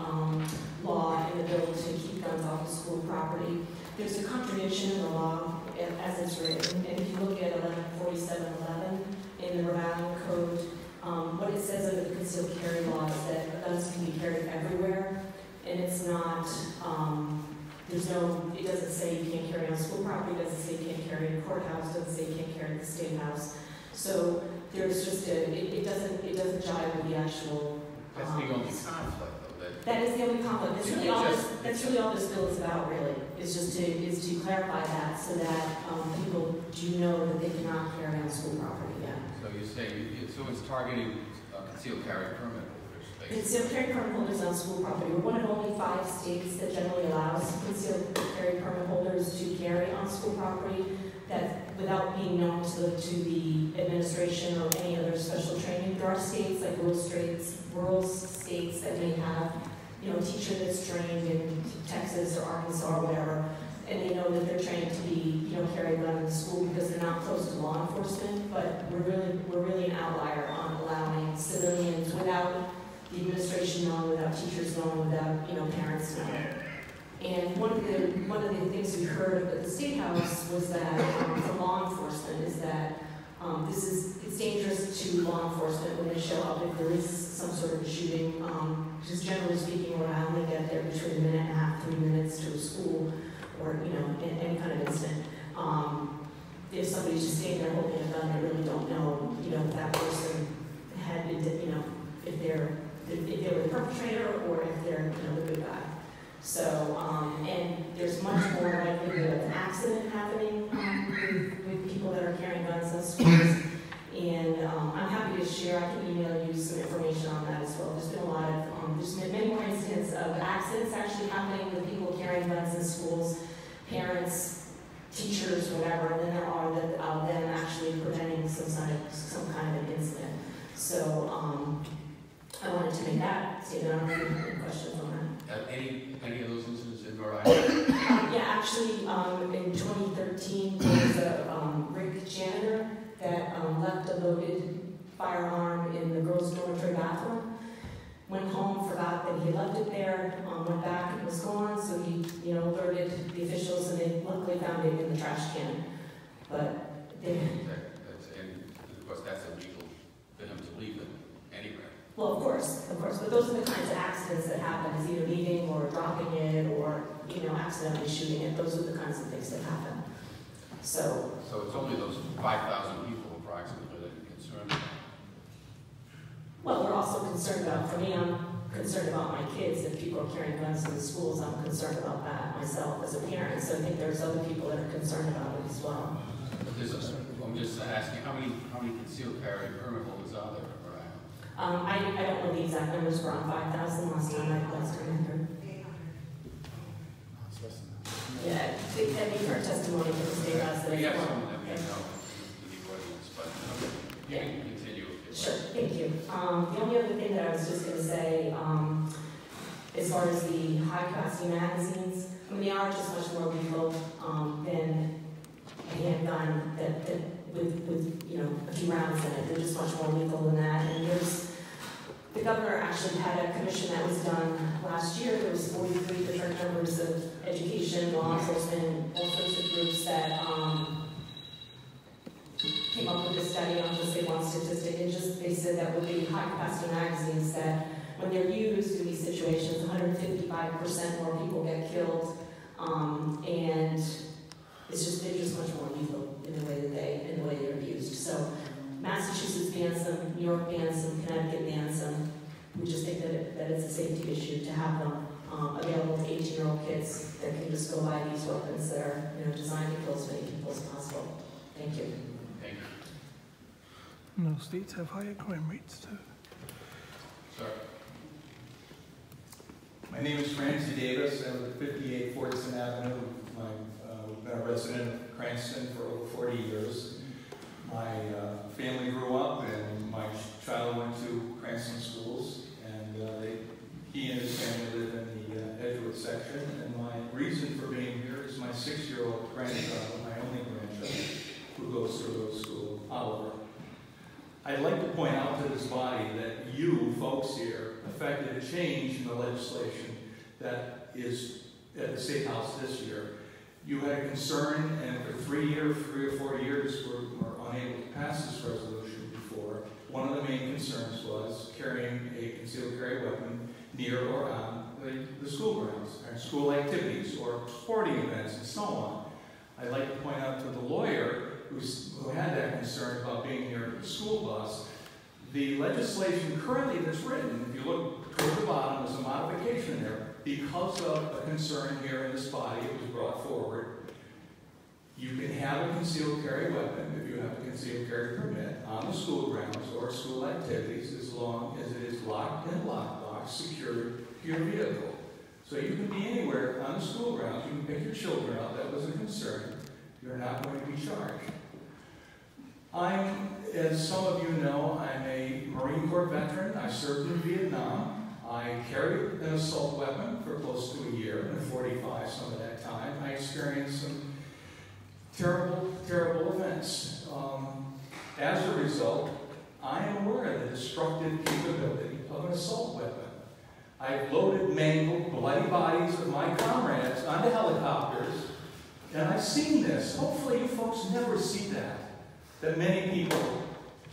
law in the bill to keep guns off of school property. There's a contradiction in the law as it's written, and if you look at 114711 in the Rhode Island Code, what it says under the concealed carry law is that guns can be carried everywhere, and it's not, it doesn't say you can't carry on school property, it doesn't say you can't carry in a courthouse, it doesn't say you can't carry in the state house. So there's just it doesn't jive with the actual. That's the only conflict, though. That is the only conflict. That's really all this bill is about, really. Is to clarify that so that people do know that they cannot carry on school property. Yeah. So you're saying so it's targeting concealed carry permit holders. Concealed carry permit holders on school property. We're one of only 5 states that generally allows concealed carry permit holders to carry on school property that without being known to the administration or any other special training. There are states like rural states that may have, a teacher that's trained in Texas or Arkansas or whatever, and they know that they're trained to be, carry a gun in the school because they're not close to law enforcement. But we're really an outlier on allowing civilians without the administration knowing, without teachers knowing, without parents knowing. And one of the things we heard at the State House was that for law enforcement is that it's dangerous to law enforcement when they show up if there is some sort of a shooting. Just generally speaking, Rhode Island get there between a minute and a half, 3 minutes to a school, or in any kind of incident. If somebody's just standing there holding a gun, they really don't know, if that person had, if they were the perpetrator or if they're, the good guy. So, and there's much more likelihood of an accident happening with people that are carrying guns in schools. And I'm happy to share, I can email you some information on that as well. There's been a lot of, there's been many more incidents of accidents actually happening with people carrying guns in schools, parents, teachers, whatever, and then there are them actually preventing some kind of an incident. So, I wanted to make that statement. I don't know if you have any questions on that. Any of those incidents in Rhode Island? Yeah, actually, in 2013, there was a Rick janitor that left a loaded firearm in the girls' dormitory bathroom. Went home, forgot that he had left it there, went back and it was gone, so he, alerted the officials and they luckily found it in the trash can. But they... And of course, that's illegal for him to leave it anywhere. Well, of course, but those are the kinds of accidents that happen, is either leaving or dropping it or, accidentally shooting it. Those are the kinds of things that happen. So it's only those 5,000 people approximately that you're concerned about. Well, we're also concerned about, for me, I'm concerned about my kids. If people are carrying guns in the schools, I'm concerned about that myself as a parent. So I think there's other people that are concerned about it as well. I'm just asking, how many concealed carry permit holders are there? I don't know the exact numbers. We're on 5,000 last time I heard. Yeah, you've heard testimony from the state house. We have someone that we know in the audience, but you can continue. Sure, thank you. The only other thing that I was just going to say, as far as the high-capacity magazines, they are just much more lethal than a handgun that with a few rounds in it. They're just much more lethal than that. And the governor actually had a commission that was done last year. There was 43 different members of education, law enforcement, all sorts of groups that came up with a study on just say one statistic. And they said that with the high-capacity magazines, that when they're used in these situations, 155% more people get killed, and they're just much more lethal in the way they're used. So Massachusetts bans them, New York bans them, Connecticut bans them. We just think that it's a safety issue to have them available to 18-year-old kids that can just go buy these weapons that are designed to kill as many people as possible. Thank you. Thank you. No states have higher crime rates too. Sir. My name is Francie Davis. I live at 58 Fortson Avenue. We've been a resident of Cranston for over 40 years. My family grew up, and my child went to Cranston schools, and he and his family live in the Edgewood section. And my reason for being here is my 6-year-old grandchild, my only grandchild, who goes to those schools, Oliver. I'd like to point out to this body that you folks here effected a change in the legislation that is at the State House this year. You had a concern, and for 3 or 4 years, were unable to pass this resolution before. One of the main concerns was carrying a concealed carry weapon near or on the school grounds, or school activities, or sporting events, and so on. I'd like to point out to the lawyer who had that concern about being near the school bus, the legislation currently that's written, if you look toward the bottom, there's a modification there. Because of a concern here in this body, it was brought forward. You can have a concealed carry weapon if you have a concealed carry permit on the school grounds or school activities, as long as it is locked in lockbox, secured to your vehicle. So you can be anywhere on the school grounds. You can pick your children up. That was a concern. You're not going to be charged. As some of you know, I'm a Marine Corps veteran. I served in Vietnam. I carried an assault weapon for close to a year, and 45 some of that time. I experienced some terrible, terrible events. As a result, I am aware of the destructive capability of an assault weapon. I've loaded, mangled, bloody bodies of my comrades onto helicopters, and I've seen this. Hopefully you folks never see that many people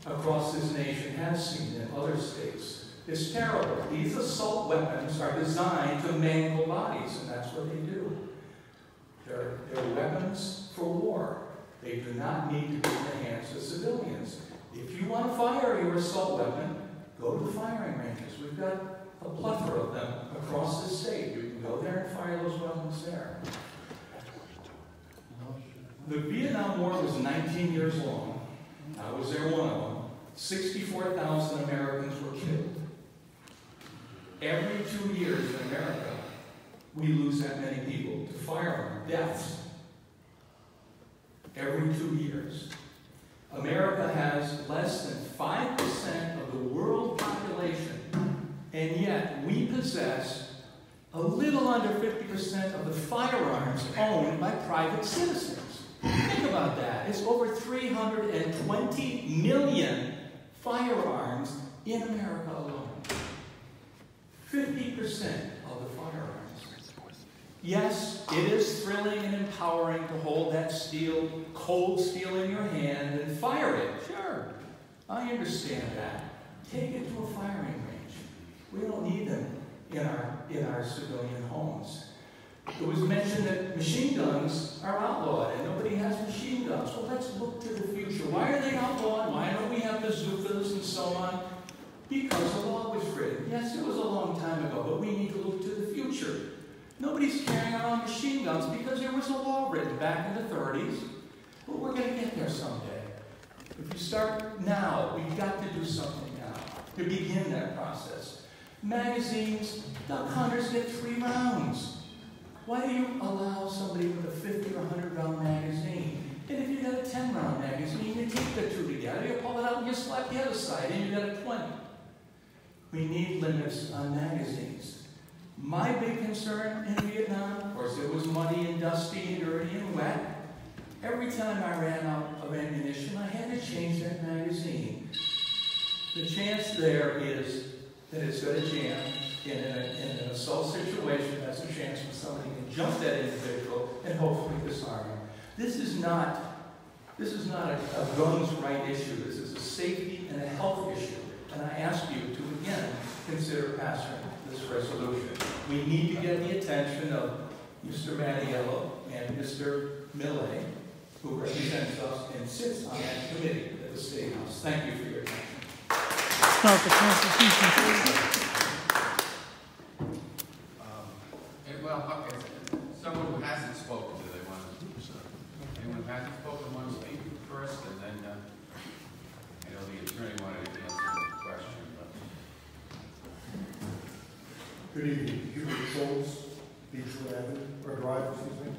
across this nation have seen in other states. It's terrible. These assault weapons are designed to mangle bodies, and that's what they do. They're weapons for war. They do not need to be in the hands of civilians. If you want to fire your assault weapon, go to the firing ranges. We've got a plethora of them across the state. You can go there and fire those weapons there. The Vietnam War was 19 years long. I was there one of them. 64,000 Americans were killed. Every 2 years in America, we lose that many people to firearm deaths. Every 2 years. America has less than 5% of the world population, and yet we possess a little under 50% of the firearms owned by private citizens. Think about that. It's over 320 million firearms in America alone. 50% of the firearms. Yes, it is thrilling and empowering to hold that steel, cold steel in your hand and fire it. Sure, I understand that. Take it to a firing range. We don't need them in our civilian homes. It was mentioned that machine guns are outlawed and nobody has machine guns. Well, let's look to the future. Why are they outlawed? Why don't we have bazookas and so on? Because the law was written. Yes, it was a long time ago, but we need to look to the future. Nobody's carrying around machine guns because there was a law written back in the 30s. But we're going to get there someday. If you start now, we've got to do something now to begin that process. Magazines, duck hunters get 3 rounds. Why do you allow somebody with a 50 or 100 round magazine? And if you got a 10 round magazine, you take the 2 together, you pull it out and you slap the other side, and you got a 20. We need limits on magazines. My big concern in Vietnam, of course, it was muddy and dusty and dirty and wet. Every time I ran out of ammunition, I had to change that magazine. The chance there is that it's going to jam in an assault situation. That's a chance for somebody to jump that individual and hopefully disarm him. This is not a guns right issue. This is a safety and a health issue. And I ask you to, again, consider passing this resolution. We need to get the attention of Mr. Mattiello and Mr. Millet, who represents us and sits on that committee at the State House. Thank you for your attention. Start the Constitution. Someone who hasn't spoken, do they want to? Anyone who hasn't spoken want to speak? Good evening, Hubert Schultz, Beechwood Avenue, or Drive, excuse me.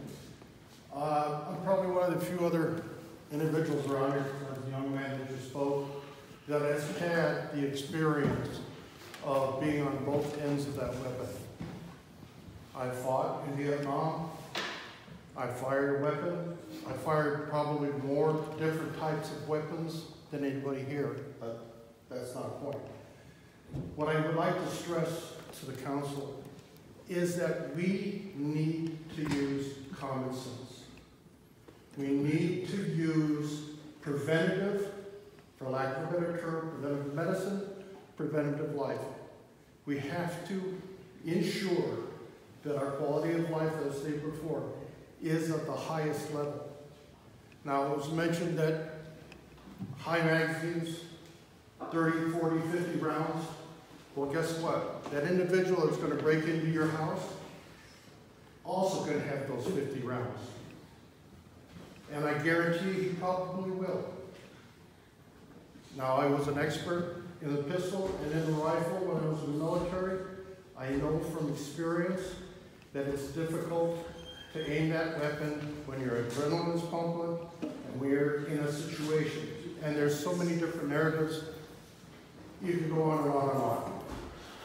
I'm probably one of the few other individuals around here, as the young man that just spoke, that has had the experience of being on both ends of that weapon. I fought in Vietnam. I fired a weapon. I fired probably more different types of weapons than anybody here, but that's not a point. What I would like to stress to the council is that we need to use common sense. We need to use preventative, for lack of a better term, preventative medicine, preventative life. We have to ensure that our quality of life, as stated before, is at the highest level. Now, it was mentioned that high magazines, 30, 40, 50 rounds. Well, guess what? That individual that's going to break into your house also going to have those 50 rounds. And I guarantee he probably will. Now, I was an expert in the pistol and in the rifle when I was in the military. I know from experience that it's difficult to aim that weapon when your adrenaline is pumping and we're in a situation. And there's so many different narratives. You can go on and on and on.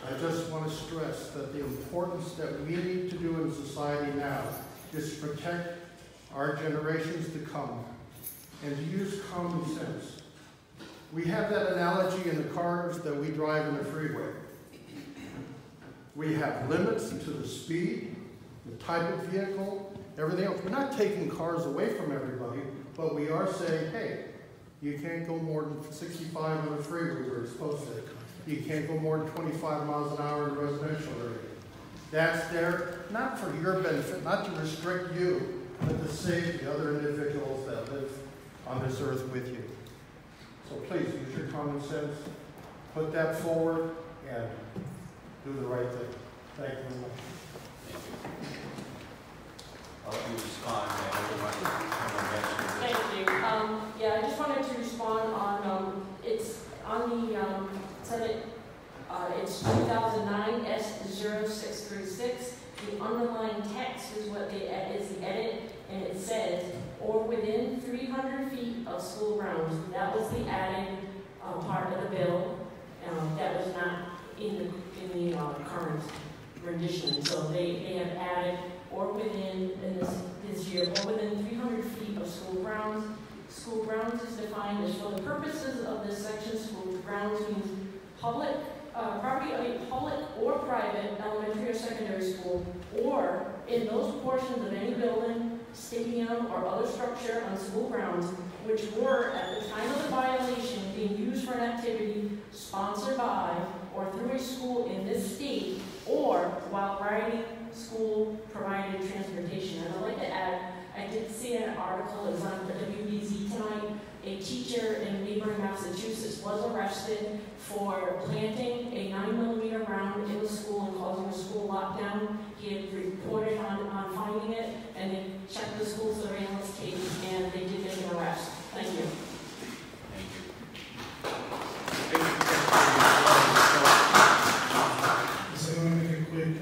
I just want to stress that the importance that we need to do in society now is to protect our generations to come and to use common sense. We have that analogy in the cars that we drive in the freeway. We have limits to the speed, the type of vehicle, everything else. We're not taking cars away from everybody, but we are saying, hey, you can't go more than 65 on the freeway where it's supposed to. You can't go more than 25 miles an hour in a residential area. That's there, not for your benefit, not to restrict you, but to save the other individuals that live on this earth with you. So please, use your common sense, put that forward, and do the right thing. Thank you very much. I'll let you respond, Thank you. Yeah, I just wanted to respond on, it's on the Senate, it's 2009 S0636. The underlying text is what is the edit, and it says, or within 300 feet of school grounds. That was the added part of the bill that was not in the current rendition. So they have added, or within, in this year, or within 300 feet of school grounds. School grounds is defined as, for the purposes of this section, school grounds means public property of a public or private elementary or secondary school, or in those portions of any building, stadium, or other structure on school grounds which were, at the time of the violation, being used for an activity sponsored by or through a school in this state, or while riding school-provided transportation. And I'd like to add, I did see an article, it was on the WBZ tonight. A teacher in neighboring Massachusetts was arrested for planting a 9mm round in the school and causing a school lockdown. He had reported on finding it, and they checked the school surveillance tape, and they did make an arrest. Thank you. So I'm going to make it quick.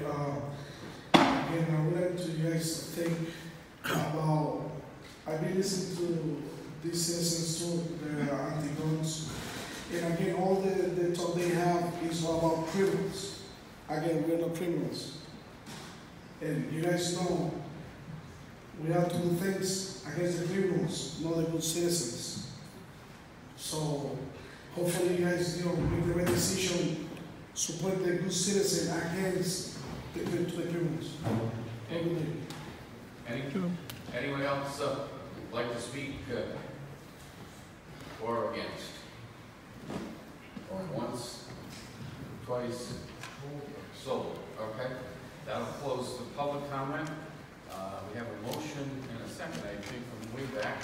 Again, I would like to you guys to think about, I've been listening to these citizens too, the anti-guns, and again, all the talk they have is about criminals. Again, we're not criminals. And you guys know, we have to do things against the criminals, not the good citizens. So, hopefully you guys, make the right decision, support the good citizen against the criminals. Anyone else like to speak for or against? Or once, twice, so, okay. That'll close the public comment. We have a motion and a second, I think, from way back.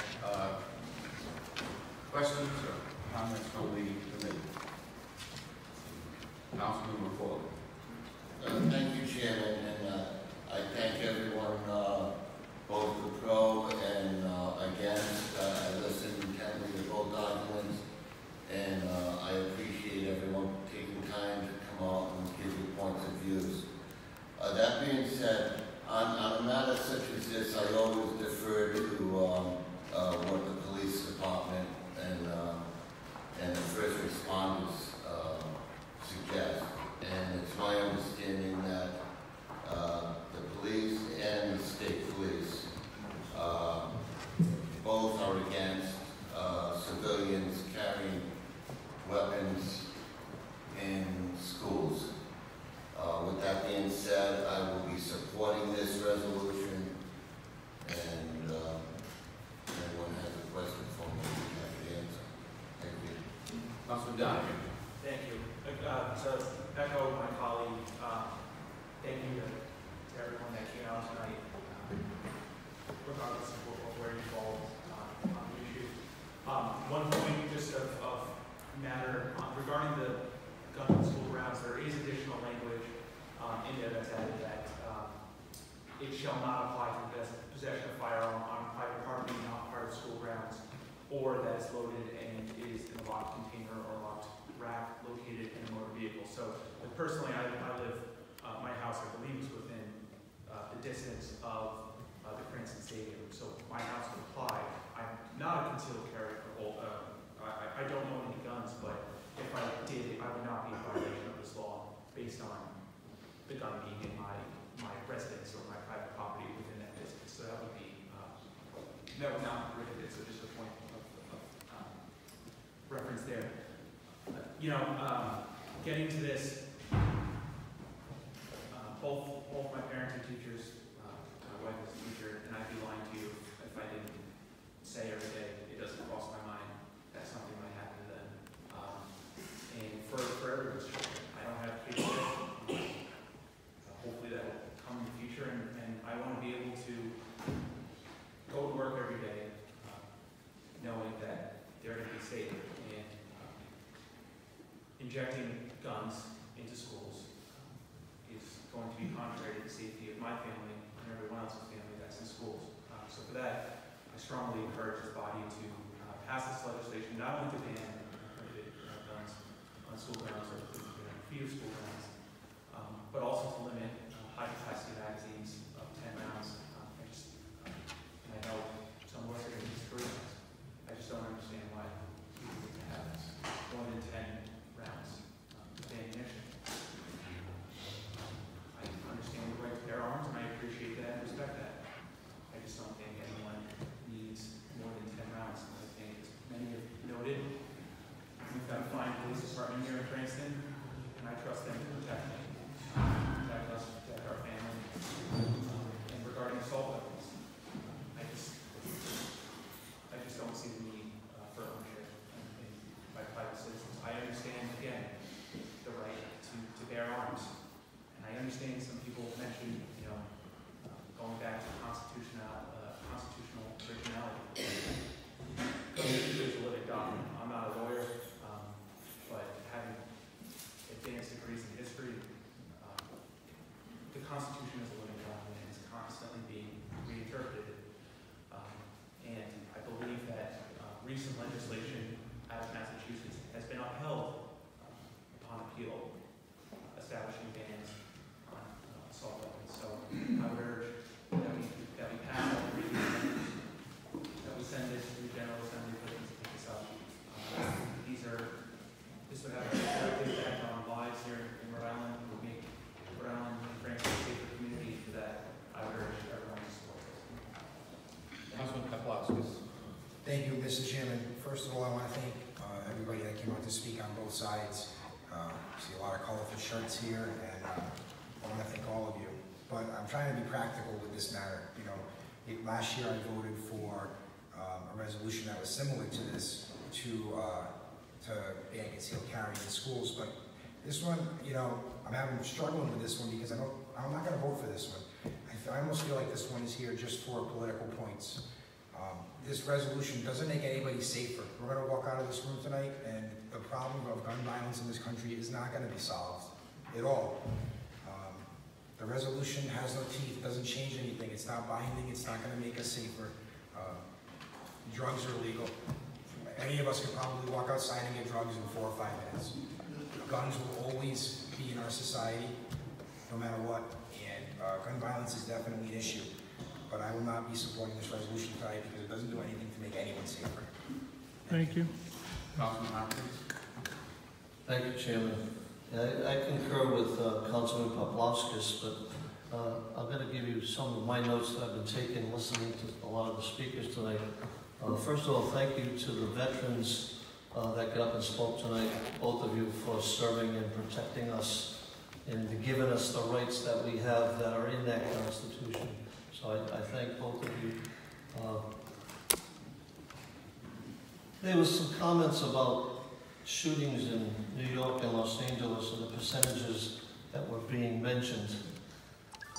Questions or comments from the committee? Councilman McFarland. Thank you, Chairman, and I thank everyone, both the pro and against. I listened intently to both documents, and I appreciate everyone taking time to come out and give your points of views. Councilman Donovan. Thank you. To echo my colleague, thank you to everyone that came out tonight, regardless of where you fall on the issue. One point just of matter regarding the gun on school grounds, there is additional language in there that's added that it shall not apply to the possession of firearm on private property not part of school grounds, or that is loaded and is in a locked container or locked rack located in a motor vehicle. So personally, I live, my house I believe is within the distance of the Cranston Stadium, so my house would apply. I'm not a concealed carry I don't own any guns, but if I did, I would not be in violation of this law based on the gun being in my residence or my private property within that distance. So that would be, that would not be prohibited, so just a point of reference there. Getting to this, both my parents are teachers, my wife is a teacher, and I'd be lying to you if I didn't say every day, it doesn't cross my mind that something might happen to them. And for everyone's children, I don't have kids yet. Hopefully that will come in the future, and I want to be able to go to work every day knowing that they're going to be safe. And injecting guns into schools is going to be contrary to the safety of my family and everyone else's family that's in schools. So for that, I strongly encourage this body to pass this legislation, not only to ban guns on school grounds or a few school grounds, but also to limit high-capacity magazines of 10 rounds. And I know some of us are going to disagree with this. I just don't understand why people need to have more than 10 rounds of ammunition. I understand the right to bear arms, and I appreciate that and respect that. I just don't think anyone needs more than 10 rounds. And I think, as many have noted, we've got a fine police department here in Cranston, and I trust them to protect me, protect us, protect our family. And regarding assault weapons, I just don't see the need for ownership by private citizens. I understand, again, the right to bear arms. And I understand some people mentioned, going back to constitutional originality. Constitution is a living document. I'm not a lawyer, but having advanced degrees in history, the Constitution is a living document and is constantly being reinterpreted. And I believe that recent legislation out of Massachusetts has been upheld upon appeal, establishing bans on assault weapons. So I would urge that we pass all three of these measures, that we send this to the General Assembly for them to pick this up. This would have a direct impact on lives here in Rhode Island. It would make Rhode Island and Cranston a safer community. For that, I would urge everyone to support this. Councilman Kaplowskis. Thank you, Mr. Chairman. First of all, I want to thank everybody that came out to speak on both sides. See a lot of colorful shirts here, and I want to thank all of you. But I'm trying to be practical with this matter. Last year I voted for a resolution that was similar to this to ban concealed carry in schools. But this one, I'm struggling with this one because I'm not going to vote for this one. I almost feel like this one is here just for political points. This resolution doesn't make anybody safer. We're going to walk out of this room tonight, and the problem of gun violence in this country is not going to be solved at all. The resolution has no teeth, doesn't change anything. It's not binding, it's not going to make us safer. Drugs are illegal. Any of us could probably walk outside and get drugs in 4 or 5 minutes. Guns will always be in our society, no matter what, and gun violence is definitely an issue. But I will not be supporting this resolution tonight because it doesn't do anything to make anyone safer. Thank you. Councilman Hopkins. Thank you, Chairman. I concur with Councilman Poplawskis, but I'm going to give you some of my notes that I've been taking listening to a lot of the speakers tonight. First of all, thank you to the veterans that got up and spoke tonight, both of you, for serving and protecting us and giving us the rights that we have that are in that Constitution. So I thank both of you. There was some comments about shootings in New York and Los Angeles and the percentages that were being mentioned.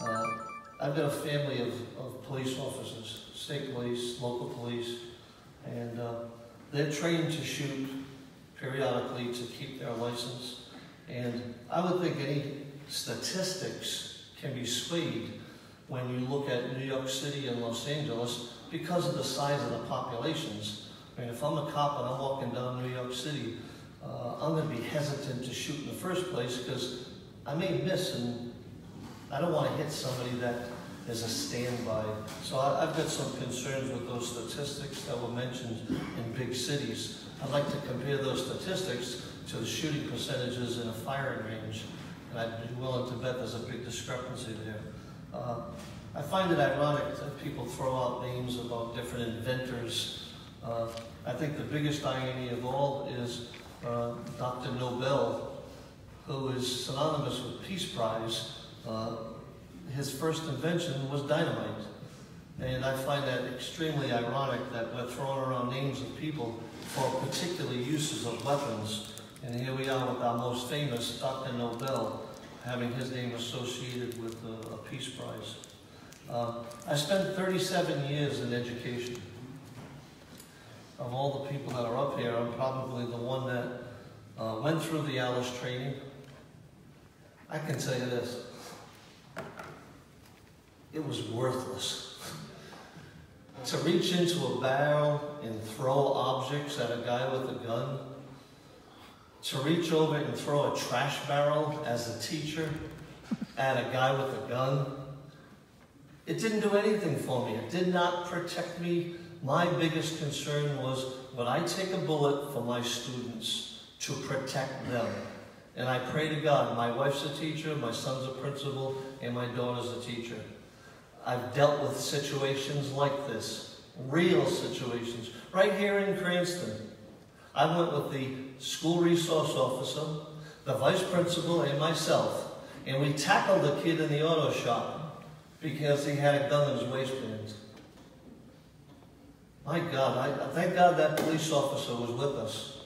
I've got a family of police officers, state police, local police, and they're trained to shoot periodically to keep their license. And I would think any statistics can be swayed when you look at New York City and Los Angeles because of the size of the populations. I mean, if I'm a cop and I'm walking down New York City, I'm going to be hesitant to shoot in the first place because I may miss, and I don't want to hit somebody that is a standby. So I've got some concerns with those statistics that were mentioned in big cities. I'd like to compare those statistics to the shooting percentages in a firing range, and I'd be willing to bet there's a big discrepancy there. I find it ironic that people throw out names about different inventors. I think the biggest irony of all is Dr. Nobel, who is synonymous with Peace Prize. His first invention was dynamite. And I find that extremely ironic that we're throwing around names of people for particular uses of weapons. And here we are with our most famous, Dr. Nobel, having his name associated with a Peace Prize. I spent 37 years in education. Of all the people that are up here, I'm probably the one that went through the Alice training. I can tell you this, it was worthless. To reach into a barrel and throw objects at a guy with a gun, to reach over and throw a trash barrel as a teacher at a guy with a gun, it didn't do anything for me. It did not protect me. My biggest concern was, would I take a bullet for my students to protect them? And I pray to God, my wife's a teacher, my son's a principal, and my daughter's a teacher. I've dealt with situations like this, real situations, right here in Cranston. I went with the school resource officer, the vice principal, and myself, and we tackled a kid in the auto shop because he had a gun in his waistband. My God, I thank God that police officer was with us.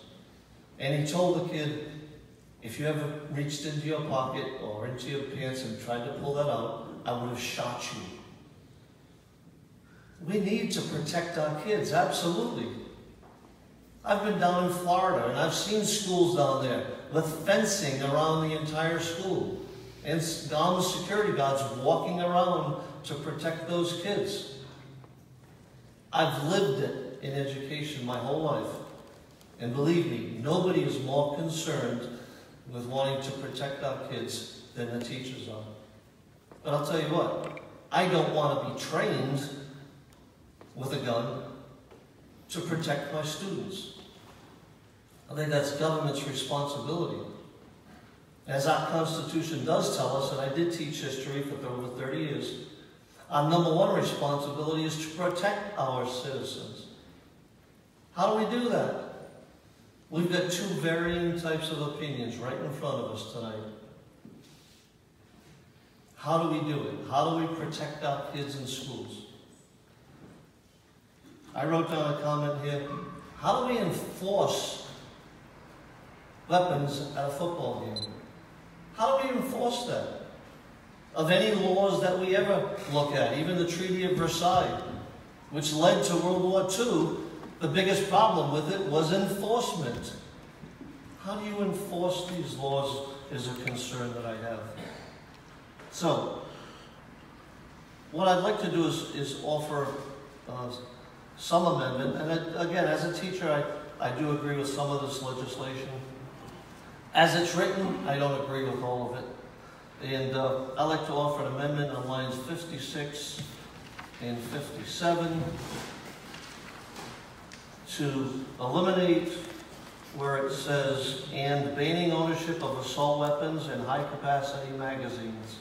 And he told the kid, if you ever reached into your pocket or into your pants and tried to pull that out, I would have shot you. We need to protect our kids, absolutely. I've been down in Florida and I've seen schools down there with fencing around the entire school and armed security guards walking around to protect those kids. I've lived it in education my whole life. And believe me, nobody is more concerned with wanting to protect our kids than the teachers are. But I'll tell you what, I don't want to be trained with a gun to protect my students. I think that's government's responsibility. As our Constitution does tell us, and I did teach history for over 30 years, our number one responsibility is to protect our citizens. How do we do that? We've got two varying types of opinions right in front of us tonight. How do we do it? How do we protect our kids in schools? I wrote down a comment here. How do we enforce weapons at a football game? How do we enforce that? Of any laws that we ever look at, even the Treaty of Versailles, which led to World War II, the biggest problem with it was enforcement. How do you enforce these laws is a concern that I have. So, what I'd like to do is offer some amendment, and again, as a teacher, I do agree with some of this legislation. As it's written, I don't agree with all of it. And I'd like to offer an amendment on lines 56 and 57 to eliminate where it says, and banning ownership of assault weapons and high-capacity magazines.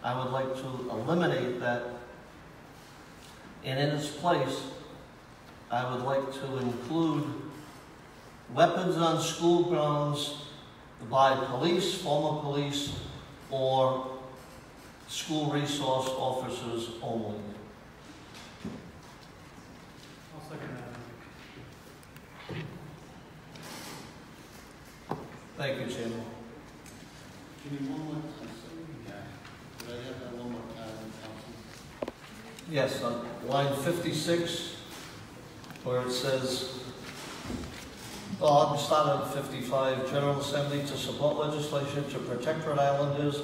I would like to eliminate that, and in its place, I would like to include weapons on school grounds by police, former police, or school resource officers only. I'll second that. Thank you, Chairman. Give me one more time. Could I have that one more time, Council? Yes, on line 56, where it says, I'll start at 55, General Assembly to support legislation to protect Rhode Islanders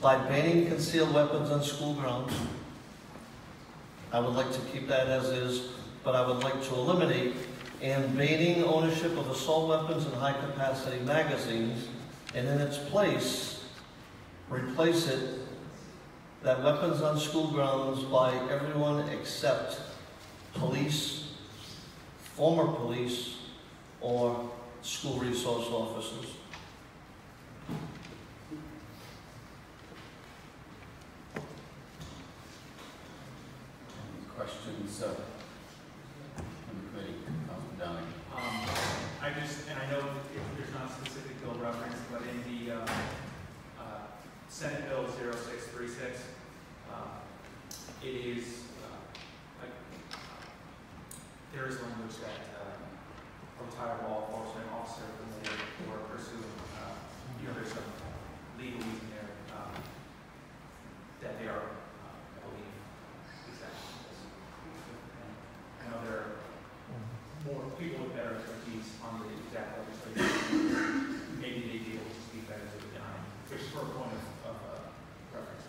by banning concealed weapons on school grounds. I would like to keep that as is, but I would like to eliminate and banning ownership of assault weapons and high-capacity magazines, and in its place, replace it that weapons on school grounds by everyone except police, former police, or school resource officers. Questions from the committee? Councilman Downing. And I know there's not a specific bill reference, but in the Senate Bill 0636, it is there is language that a retired law enforcement officer or pursuing, there's some legal reason there that they are, I believe, exactly. I know there are more people with better expertise on the exact legislation. Maybe they'd be able to speak better than I am, which is for a point of reference.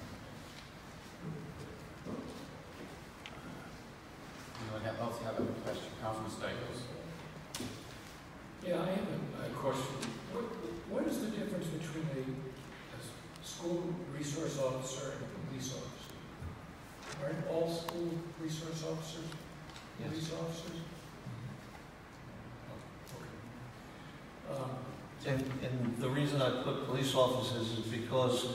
Anyone else have a question? Councilman Stichels. Yeah, I have a question. What is the difference between a school resource officer and a police officer? Aren't all school resource officers police officers? And the reason I put police officers is because,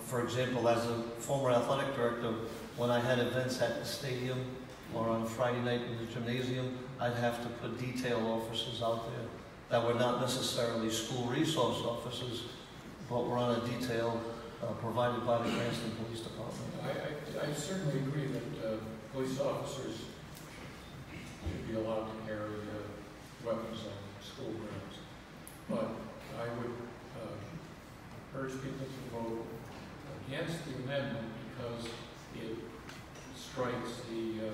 for example, as a former athletic director, when I had events at the stadium or on Friday night in the gymnasium, I'd have to put detail officers out there that were not necessarily school resource officers, but were on a detail provided by the Cranston Police Department. I certainly agree that police officers should be allowed to carry weapons on school grounds. But I would urge people to vote against the amendment because it strikes the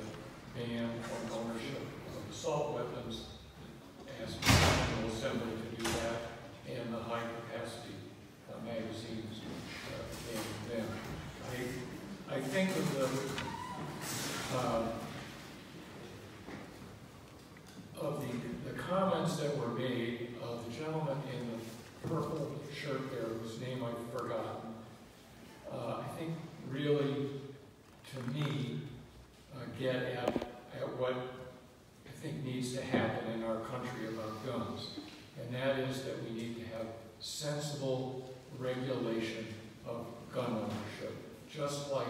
ban on ownership of assault weapons, asking the General Assembly to do that, and the high-capacity magazines banning them. I think of the comments that were made, the gentleman in the purple shirt there, whose name I've forgotten, I think really, to me, get at what I think needs to happen in our country about guns. And that is that we need to have sensible regulation of gun ownership. Just like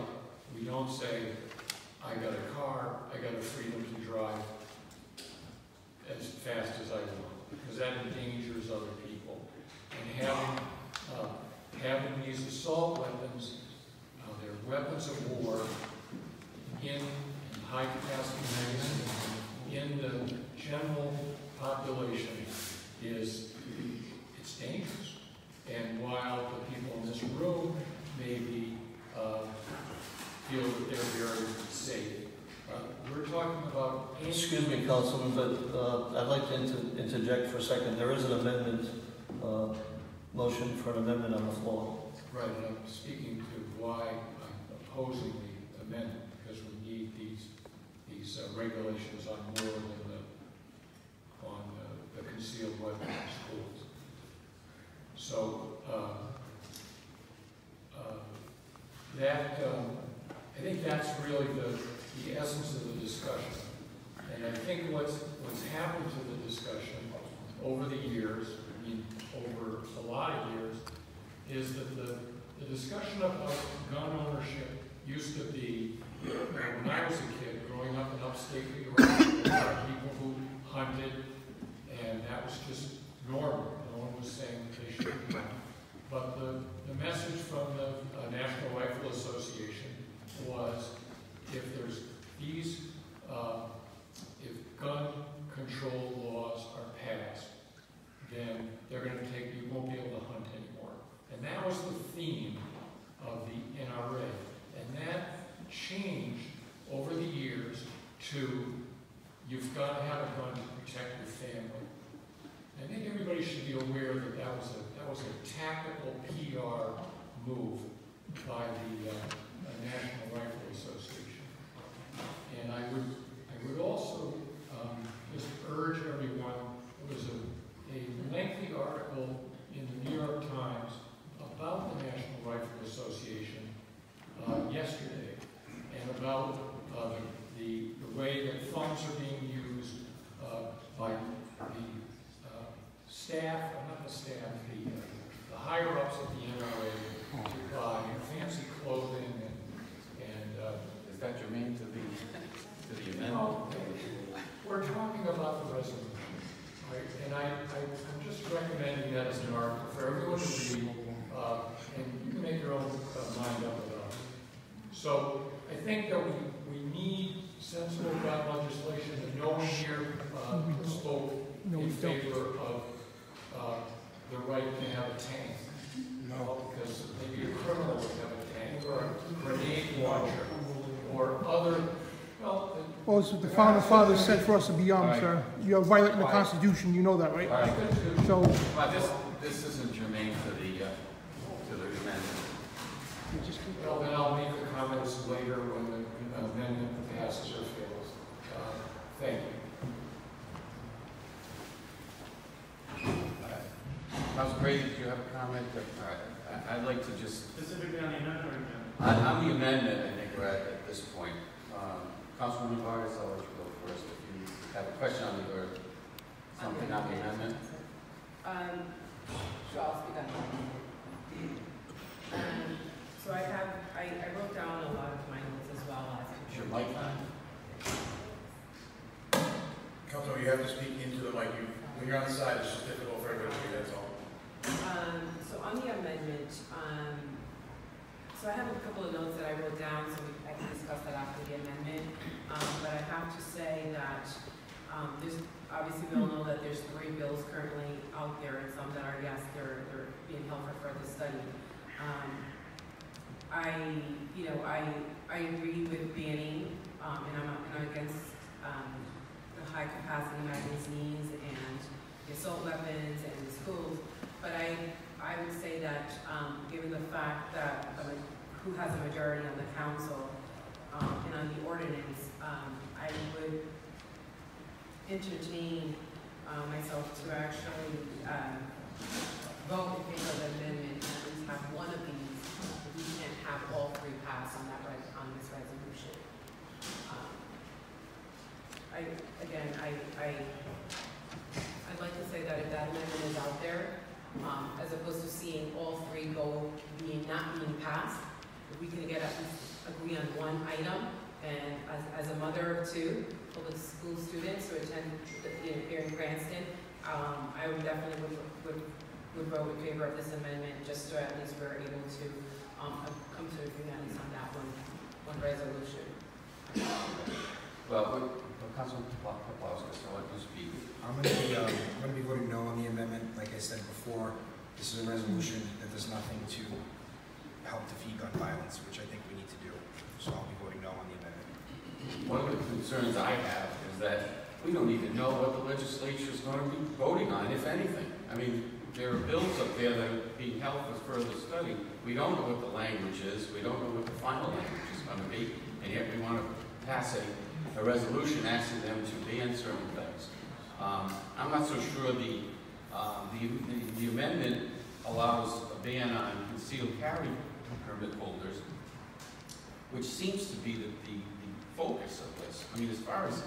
we don't say, I got a car, I got a freedom to drive as fast as I want, because that endangers other people. And having these assault weapons, they're weapons of war in high-capacity magazines, in the general population, it's dangerous. And while the people in this room maybe feel that they're very safe, we're talking about... Excuse me, Councilman, but I'd like to interject for a second. There is an amendment, motion for an amendment on the floor. Right, and I'm speaking to why I'm opposing the amendment, because we need these regulations on more than the concealed weapons in schools. So I think that's really the essence of the discussion. And I think what's happened to the discussion over the years, over a lot of years, is that the discussion about gun ownership used to be, when I was a kid, growing up in upstate New York, there were people who hunted, and that was just normal. No one was saying that they shouldn't hunt. But the message from the National Rifle Association was, if there's these, if gun control laws are passed, then they're going to take people aware that that was a tactical PR move by the National Rifle Association. And I would also just urge everyone, there was a lengthy article in the New York Times about the National Rifle Association yesterday, and about the way that funds are being used by the staff, not the staff, the higher-ups at the NRA to buy fancy clothing and is that germane to the event? No, we're talking about the resolution, right? And I'm just recommending that as an article for everyone to read, and you can make your own mind up about it. So I think that we need sensible gun legislation, and no one here spoke in favor of the right to have a tank. No. Because maybe a criminal would have a tank, or a grenade launcher, or other, Well, it's what the founding fathers said for us to be armed, sir. You're violating the Constitution, you know that, right? All right. So, Well, this isn't germane to the amendment. Well, then I'll make the comments later when the amendment passes or fails. Thank you. Councilor Brady, did you have a comment? I'd like to just... Specifically on the amendment or amendment? On the amendment, I think we're at this point. Councilwoman Vargas, I'll let you go first. If you have a question on the, or something on the amendment. Sure, I'll speak on that. So I wrote down a lot of my notes as well as... Is your mic on? Councilman, you have to speak into the mic. When you're on the side, it's just difficult for everybody to hear, that's all. So on the amendment, so I have a couple of notes that I wrote down, so I can discuss that after the amendment. But I have to say that there's, obviously we all know that there's 3 bills currently out there, and some that are, yes, they're being held for further study. I agree with banning, and I'm against the high capacity magazines and the assault weapons and the schools. But I would say that given the fact that who has a majority on the council and on the ordinance, I would entertain myself to actually vote in favor of the amendment and at least have one of these. We can't have all 3 pass on this resolution. I'd like to say that if that amendment is out there, as opposed to seeing all 3 not being passed, if we can at least agree on one item, and as a mother of 2 public school students who attend here in Cranston, I would definitely would vote in favor of this amendment, just so at least we're able to come to agreement at least on that one resolution. Well, Councilman Paplowskis, I'll let you speak. I'm going to be voting no on the amendment. Like I said before, this is a resolution that does nothing to help defeat gun violence, which I think we need to do. So I'll be voting no on the amendment. One of the concerns I have is that we don't even know what the legislature is going to be voting on, if anything. I mean, there are bills up there that are being held for further study. We don't know what the language is. We don't know what the final language is going to be. And yet we want to pass a resolution asking them to ban certain things. I'm not so sure the amendment allows a ban on concealed carry permit holders, which seems to be the focus of this. I mean, as far as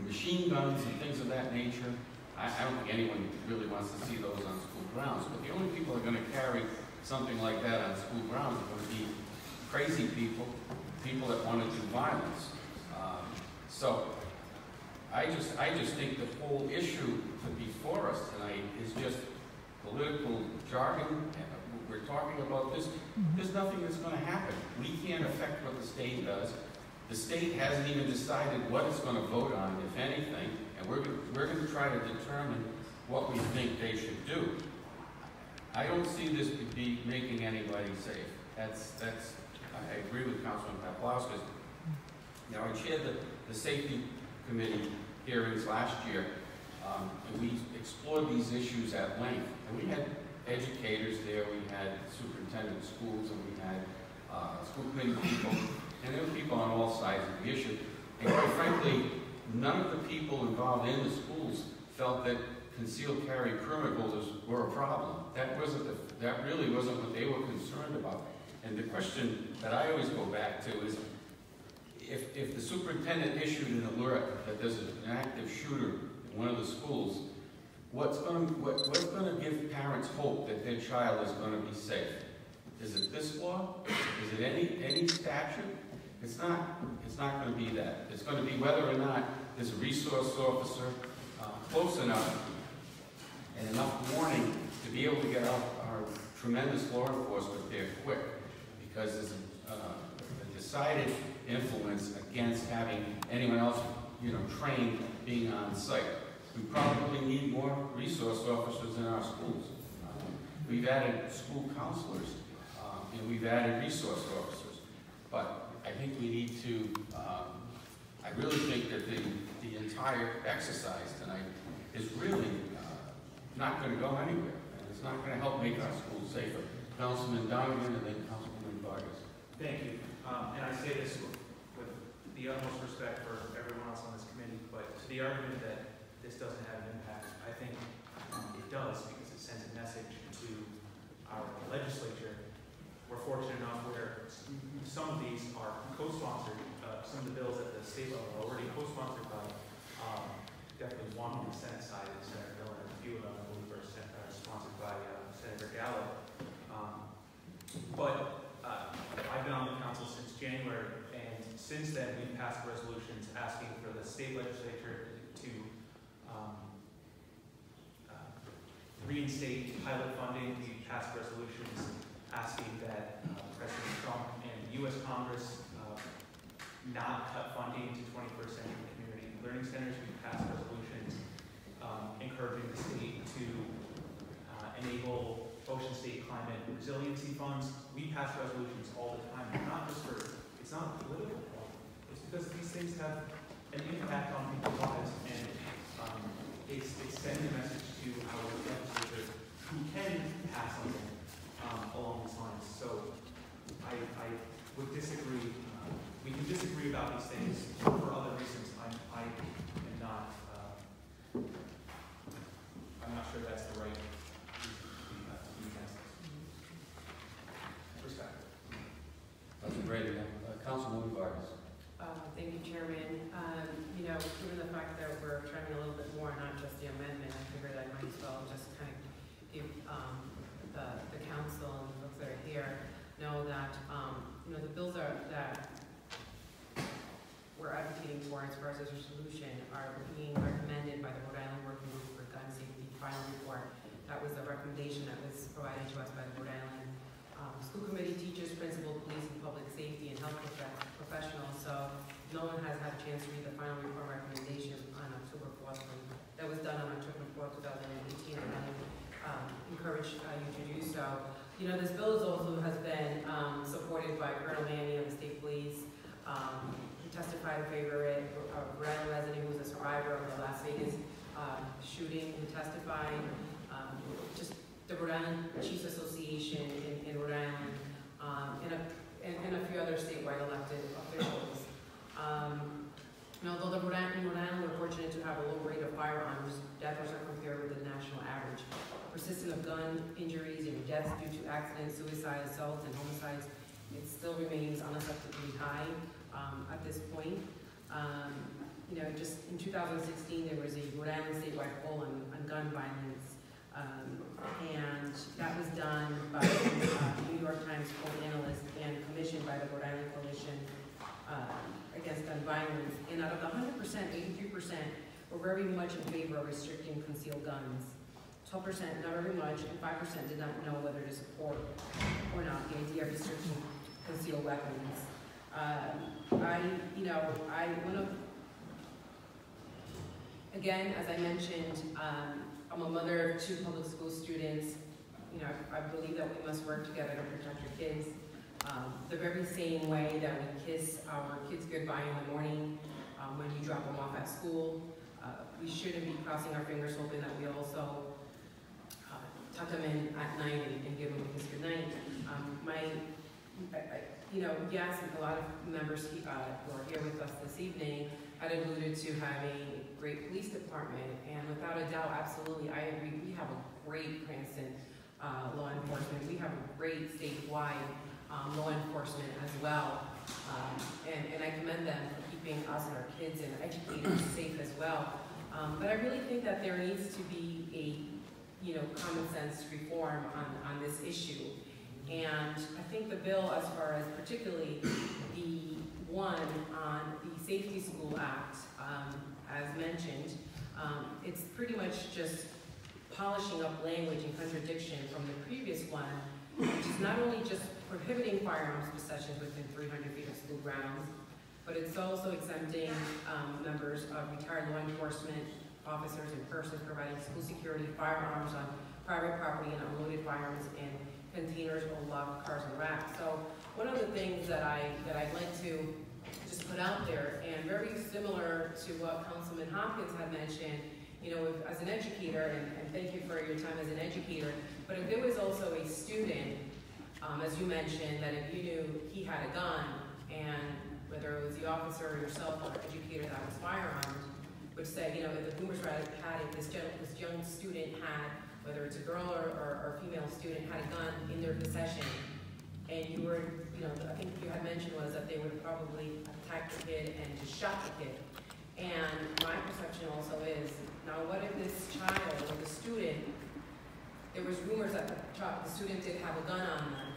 machine guns and things of that nature, I don't think anyone really wants to see those on school grounds. But the only people that are going to carry something like that on school grounds are going to be crazy people, people that want to do violence. So I just think the whole issue before us tonight is just political jargon. We're talking about this. There's nothing that's going to happen. We can't affect what the state does. The state hasn't even decided what it's going to vote on, if anything, and we're going to try to determine what we think they should do. I don't see this be making anybody safe. I agree with Councilman Paplowskis. Now, I chaired the safety committee hearings last year, And we explored these issues at length. And we had educators there, we had superintendent of schools, and we had school committee people, and there were people on all sides of the issue. And quite frankly, none of the people involved in the schools felt that concealed carry permit holders were a problem. That really wasn't what they were concerned about. And the question that I always go back to is, if the superintendent issued an alert that there's an active shooter in one of the schools, what's going to give parents hope that their child is going to be safe? Is it this law? Is it any statute? It's not going to be that. It's going to be whether or not there's a resource officer close enough and enough warning to be able to get our tremendous law enforcement there quick, because there's a decided influence against having anyone else, trained being on site. We probably need more resource officers in our schools. We've added school counselors, and we've added resource officers. But I think we need to, I really think that the entire exercise tonight is really not going to go anywhere. And it's not going to help make our schools safer. Councilman Donovan and then Councilwoman Vargas. Thank you. And I say this with the utmost respect for everyone else on this committee, but to the argument that this doesn't have an impact, I think it does, because it sends a message to our legislature. We're fortunate enough where some of these are co-sponsored. Some of the bills at the state level are already co-sponsored by definitely one on the Senate side, Senator Miller, and a few of them I believe are sponsored by Senator Gallo. But I've been on the council since January, and since then we've passed resolutions asking for the state legislature to reinstate pilot funding. We've passed resolutions asking that President Trump and the U.S. Congress not cut funding to 21st century community learning centers. We've passed resolutions encouraging the state to enable ocean state climate resiliency funds. We pass resolutions all the time, not just for, it's not a political problem. It's because these things have an impact on people's lives, and it's sending a message to our legislators who can pass something along these lines. So I would disagree. We can disagree about these things for other reasons. I am not. I'm not sure that's the right reason to be against this. Respect. That's great. Councilwoman Vargas. Thank you, Chairman. Given the fact that we're trying a little bit more, not just the amendment, I figured I might as well just kind of give the council and the folks that are here know that the bills that we're advocating for as far as a solution are being recommended by the Rhode Island Working Group for Gun Safety final report. That was a recommendation that was provided to us by the Rhode Island School Committee, teachers, principal, police, and public safety, and health professionals. So no one has had a chance to read the final report recommendation on October 4th. That was done on October 4th, 2018, and I encourage you to do so. This bill also has been supported by Colonel Manny of the State Police. He testified in favor of it. A Rhode Island resident who was a survivor of the Las Vegas shooting who testified. Just the Rhode Island Chiefs Association in Rhode Island, and a few other statewide elected officials. Although in Rhode Island we're fortunate to have a low rate of firearms, deaths are compared with the national average. Persistence of gun injuries and deaths due to accidents, suicide, assault, and homicides, it still remains unacceptably high at this point. Just in 2016 there was a Rhode Island statewide poll on gun violence, and that was done by New York Times poll analyst and commissioned by the Rhode Island Coalition Against Gun Violence. And out of the 100%, 83% were very much in favor of restricting concealed guns. 12% not very much, and 5% did not know whether to support or not the idea of restricting concealed weapons. Again, as I mentioned, I'm a mother of 2 public school students. I believe that we must work together to protect our kids. The very same way that we kiss our kids goodbye in the morning when you drop them off at school. we shouldn't be crossing our fingers hoping that we also tuck them in at night and give them a kiss goodnight. Yes, a lot of members who are here with us this evening had alluded to having a great police department, and without a doubt, absolutely, I agree. We have a great Cranston law enforcement. We have a great statewide law enforcement as well, and I commend them for keeping us and our kids and educators safe as well. But I really think that there needs to be a common sense reform on this issue. And I think the bill, as far as particularly the one on the Safety School Act, as mentioned, it's pretty much just polishing up language in contradiction from the previous one, which is not only just prohibiting firearms possession within 300 feet of school grounds, but it's also exempting members of retired law enforcement officers and persons providing school security firearms on private property and unloaded firearms in containers or locked cars and racks. So one of the things that I'd like to just put out there, and very similar to what Councilman Hopkins had mentioned, as an educator, and thank you for your time as an educator, but if there was also a student, as you mentioned, that if you knew he had a gun, and whether it was the officer or yourself or educator that was firearms, would say, if the boomers had it, this young student had, whether it's a girl or female student, had a gun in their possession, and you were, I think you had mentioned was that they would have probably attacked the kid and just shot the kid. And my perception also is, now what if this child or the student, there was rumors that the student did have a gun on them,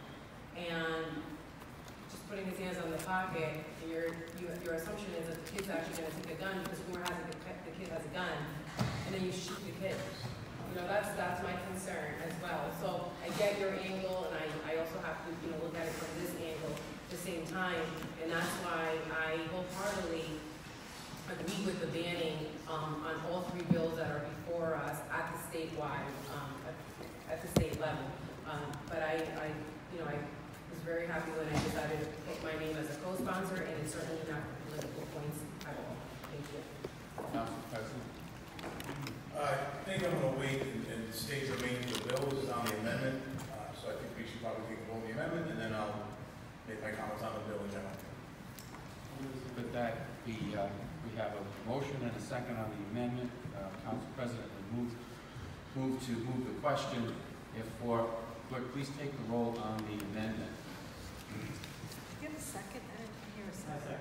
and just putting his hands on the pocket, and your assumption is that the kid's actually going to take a gun because rumor has it the kid has a gun, and then you shoot the kid. That's my concern as well. So I get your angle, and I also have to look at it from this angle at the same time, and that's why I wholeheartedly agree with the banning on all three bills that are before us at the statewide, at the state level. But I was very happy when I decided to put my name as a co-sponsor, and it's certainly not for political points at all. Thank you. Council President. I think I'm going to wait and state the remain of the bill. This is on the amendment, so I think we should probably take a vote on the amendment, and then I'll make my comments on the bill in general. With that, we have a motion and a second on the amendment. Council President will move the question. Clerk, please take the roll on the amendment. Give a second. I didn't hear a second.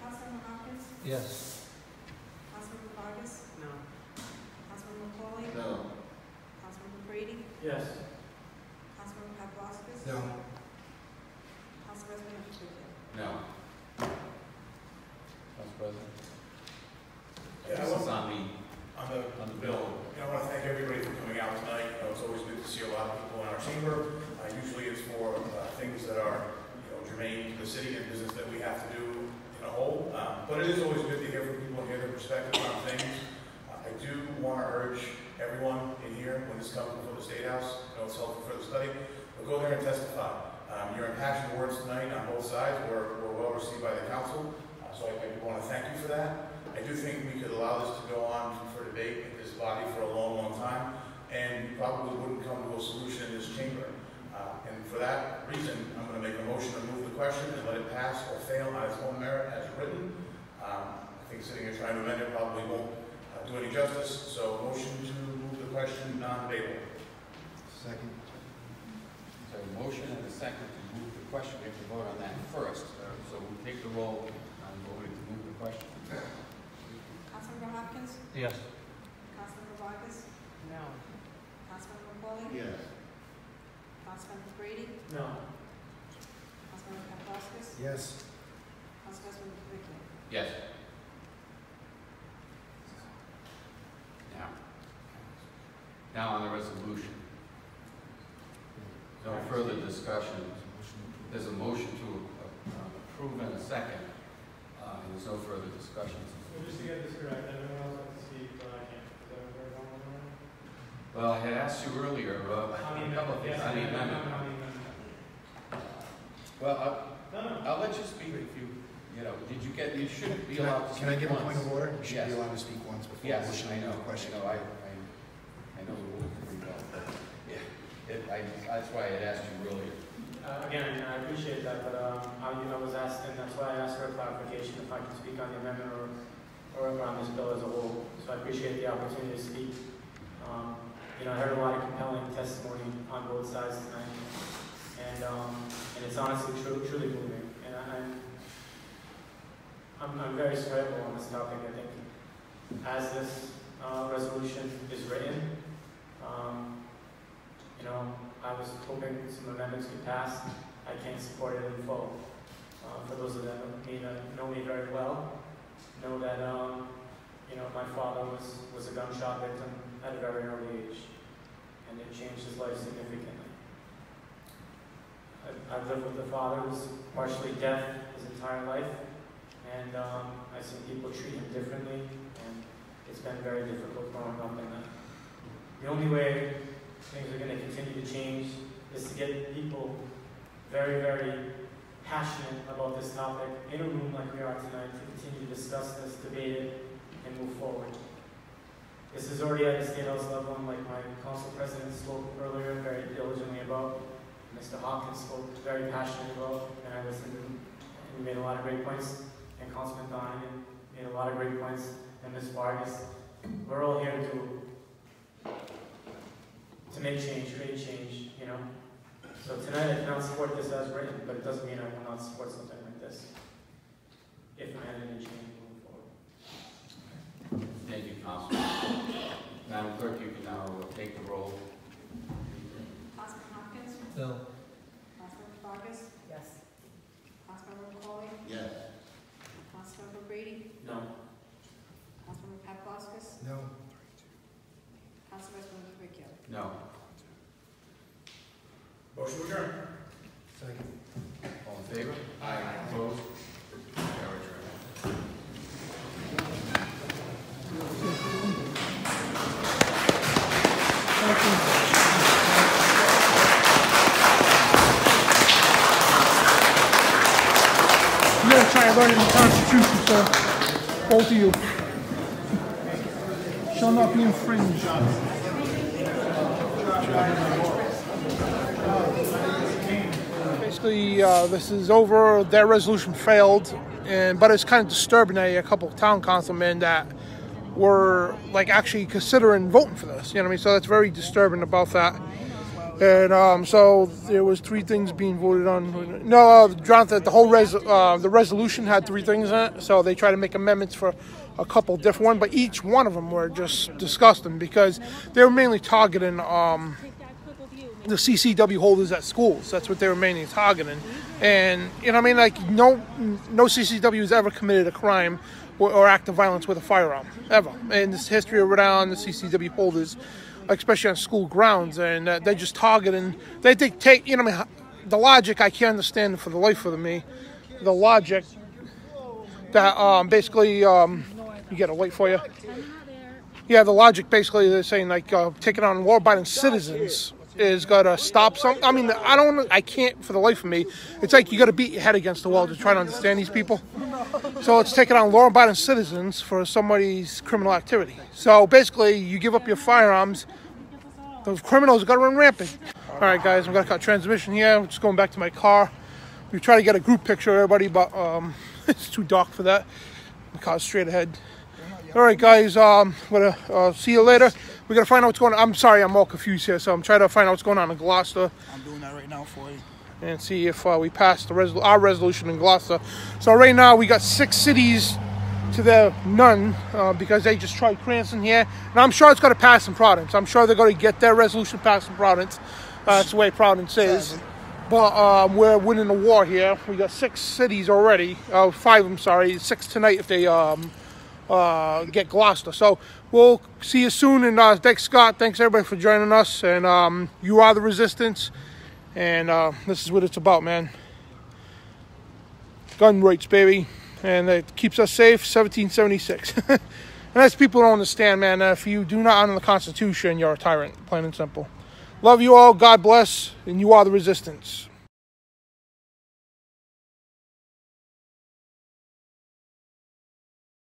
Councilman Hopkins? Yes. Councilman Vargas? No. Councilman McCauley? No. Councilman McCready? Yes. Councilman Paplaskas? No. Council President Fitzgerald? No. Council President. Yeah, This is on the bill. I want to thank everybody for coming out tonight. It's always good to see a lot of people in our chamber. Usually it's for things that are germane to the city and business that we have to do in a whole. But it is always good to hear from people and hear their perspective on things. I do want to urge everyone in here, when this comes before the State House, it's helpful for the study, but go there and testify. Your impassioned words tonight on both sides were well received by the council, so I want to thank you for that. I do think we could allow this to go on for debate in this body for a long, long time, and probably wouldn't come to a solution in this chamber. And for that reason, I'm going to make a motion to move the question and let it pass or fail on its own merit as written. I think sitting here trying to amend it probably won't do any justice, so motion to move the question non-debatable. Second. So a motion and a second to move the question. We have to vote on that first. So we'll take the roll on voting to move the question. Councilman Hopkins? Yes. Councilman Vargas? No. Councilman McCauley? Yes. Councilman McCready? No. Councilman Paplaskas? Yes. Council President Fitzgerald? Yes. Now on the resolution. No further discussion. There's a motion to approve in a second. There's no further discussion. Well, just to get this correct, everyone else has to speak, but I can't. Is that what we're going on? Well, I had asked you earlier a couple of things on the amendment. Well, I'll let you speak if you You know, did you get, you shouldn't be allowed to speak Can I give a once. point of order? You should Yes. be allowed to speak once before Yes, motioning I know. on the question. I know the rules pretty well, but that's why I had asked you earlier. Again, I appreciate that, but I was asked, and that's why I asked for a clarification if I can speak on the amendment or on this bill as a whole. So I appreciate the opportunity to speak. I heard a lot of compelling testimony on both sides tonight, and it's honestly truly moving. And I'm very cerebral on this topic. I think as this resolution is written, I was hoping some amendments could pass. I can't support it in full. For those of them that know me very well, know that my father was a gunshot victim at a very early age, and it changed his life significantly. I've lived with a father who's partially deaf his entire life, and I've seen people treat him differently, and it's been very difficult growing up in that. The only way things are going to continue to change is to get people very, very passionate about this topic in a room like we are tonight to continue to discuss this, debate it, and move forward. This is already at the State House level, and like my council president spoke earlier very diligently about, Mr. Hopkins spoke very passionately about, and I listened to him, and he made a lot of great points, and Councilman Donovan made a lot of great points, and Ms. Vargas. We're all here to make change, create change, So tonight I cannot support this as written, but it doesn't mean I will not support something like this if management change moving forward. Thank you, Councilman. Madam Clerk, you can now take the roll. Councilman Hopkins? No. Councilman Vargas? Yes. Councilman McCauley? Yes. Councilman Brady? No. Councilman Paplaskas? No. Council President Riccio? No. Motion adjourned. Second. All in favor? Aye. Opposed? Carried. You gotta try and learn the Constitution, sir. Both of you. Shall not be infringed. Basically, this is over. Their resolution failed, but it's kind of disturbing that a couple of town councilmen that were actually considering voting for this. You know what I mean? So that's very disturbing about that. And so there was 3 things being voted on. No, Jonathan, the whole the resolution had 3 things in it. So they tried to make amendments for a couple different ones, but each one of them were just disgusting because they were mainly targeting the CCW holders at schools. That's what they were mainly targeting. And you know what I mean? No CCW has ever committed a crime or act of violence with a firearm ever in this history of Rhode Island. The CCW holders, especially on school grounds, and they're just targeting. They dictate, you know what I mean? The logic I can't understand for the life of me. The logic that basically, you get a wait for you. Yeah, the logic basically they're saying taking on law-abiding citizens is gotta stop something. I mean, I can't for the life of me. It's like you gotta beat your head against the wall to try to understand these people. So it's taking on law-abiding citizens for somebody's criminal activity. So basically, you give up your firearms, those criminals gotta run rampant. All right, guys, I'm gonna cut transmission here. I'm just going back to my car. We try to get a group picture of everybody, but it's too dark for that. The car's straight ahead. All right, guys, I'm gonna see you later. We gotta find out what's going on. I'm sorry, I'm all confused here, so I'm trying to find out what's going on in Gloucester. I'm doing that right now for you. And see if we pass our resolution in Gloucester. So right now we got 6 cities to their none because they just tried Cranston here. And I'm sure it's going to pass in Providence. I'm sure they're going to get their resolution passed in Providence. That's the way Providence is. But we're winning the war here. We got 6 cities already. 5 of them, sorry. 6 tonight if they get Gloucester. So we'll see you soon. And thanks, Scott. Thanks, everybody, for joining us. And you are the resistance. And this is what it's about, man. Gun rights, baby. And it keeps us safe, 1776. And that's people don't understand, man. If you do not honor the Constitution, you're a tyrant, plain and simple. Love you all. God bless. And you are the resistance.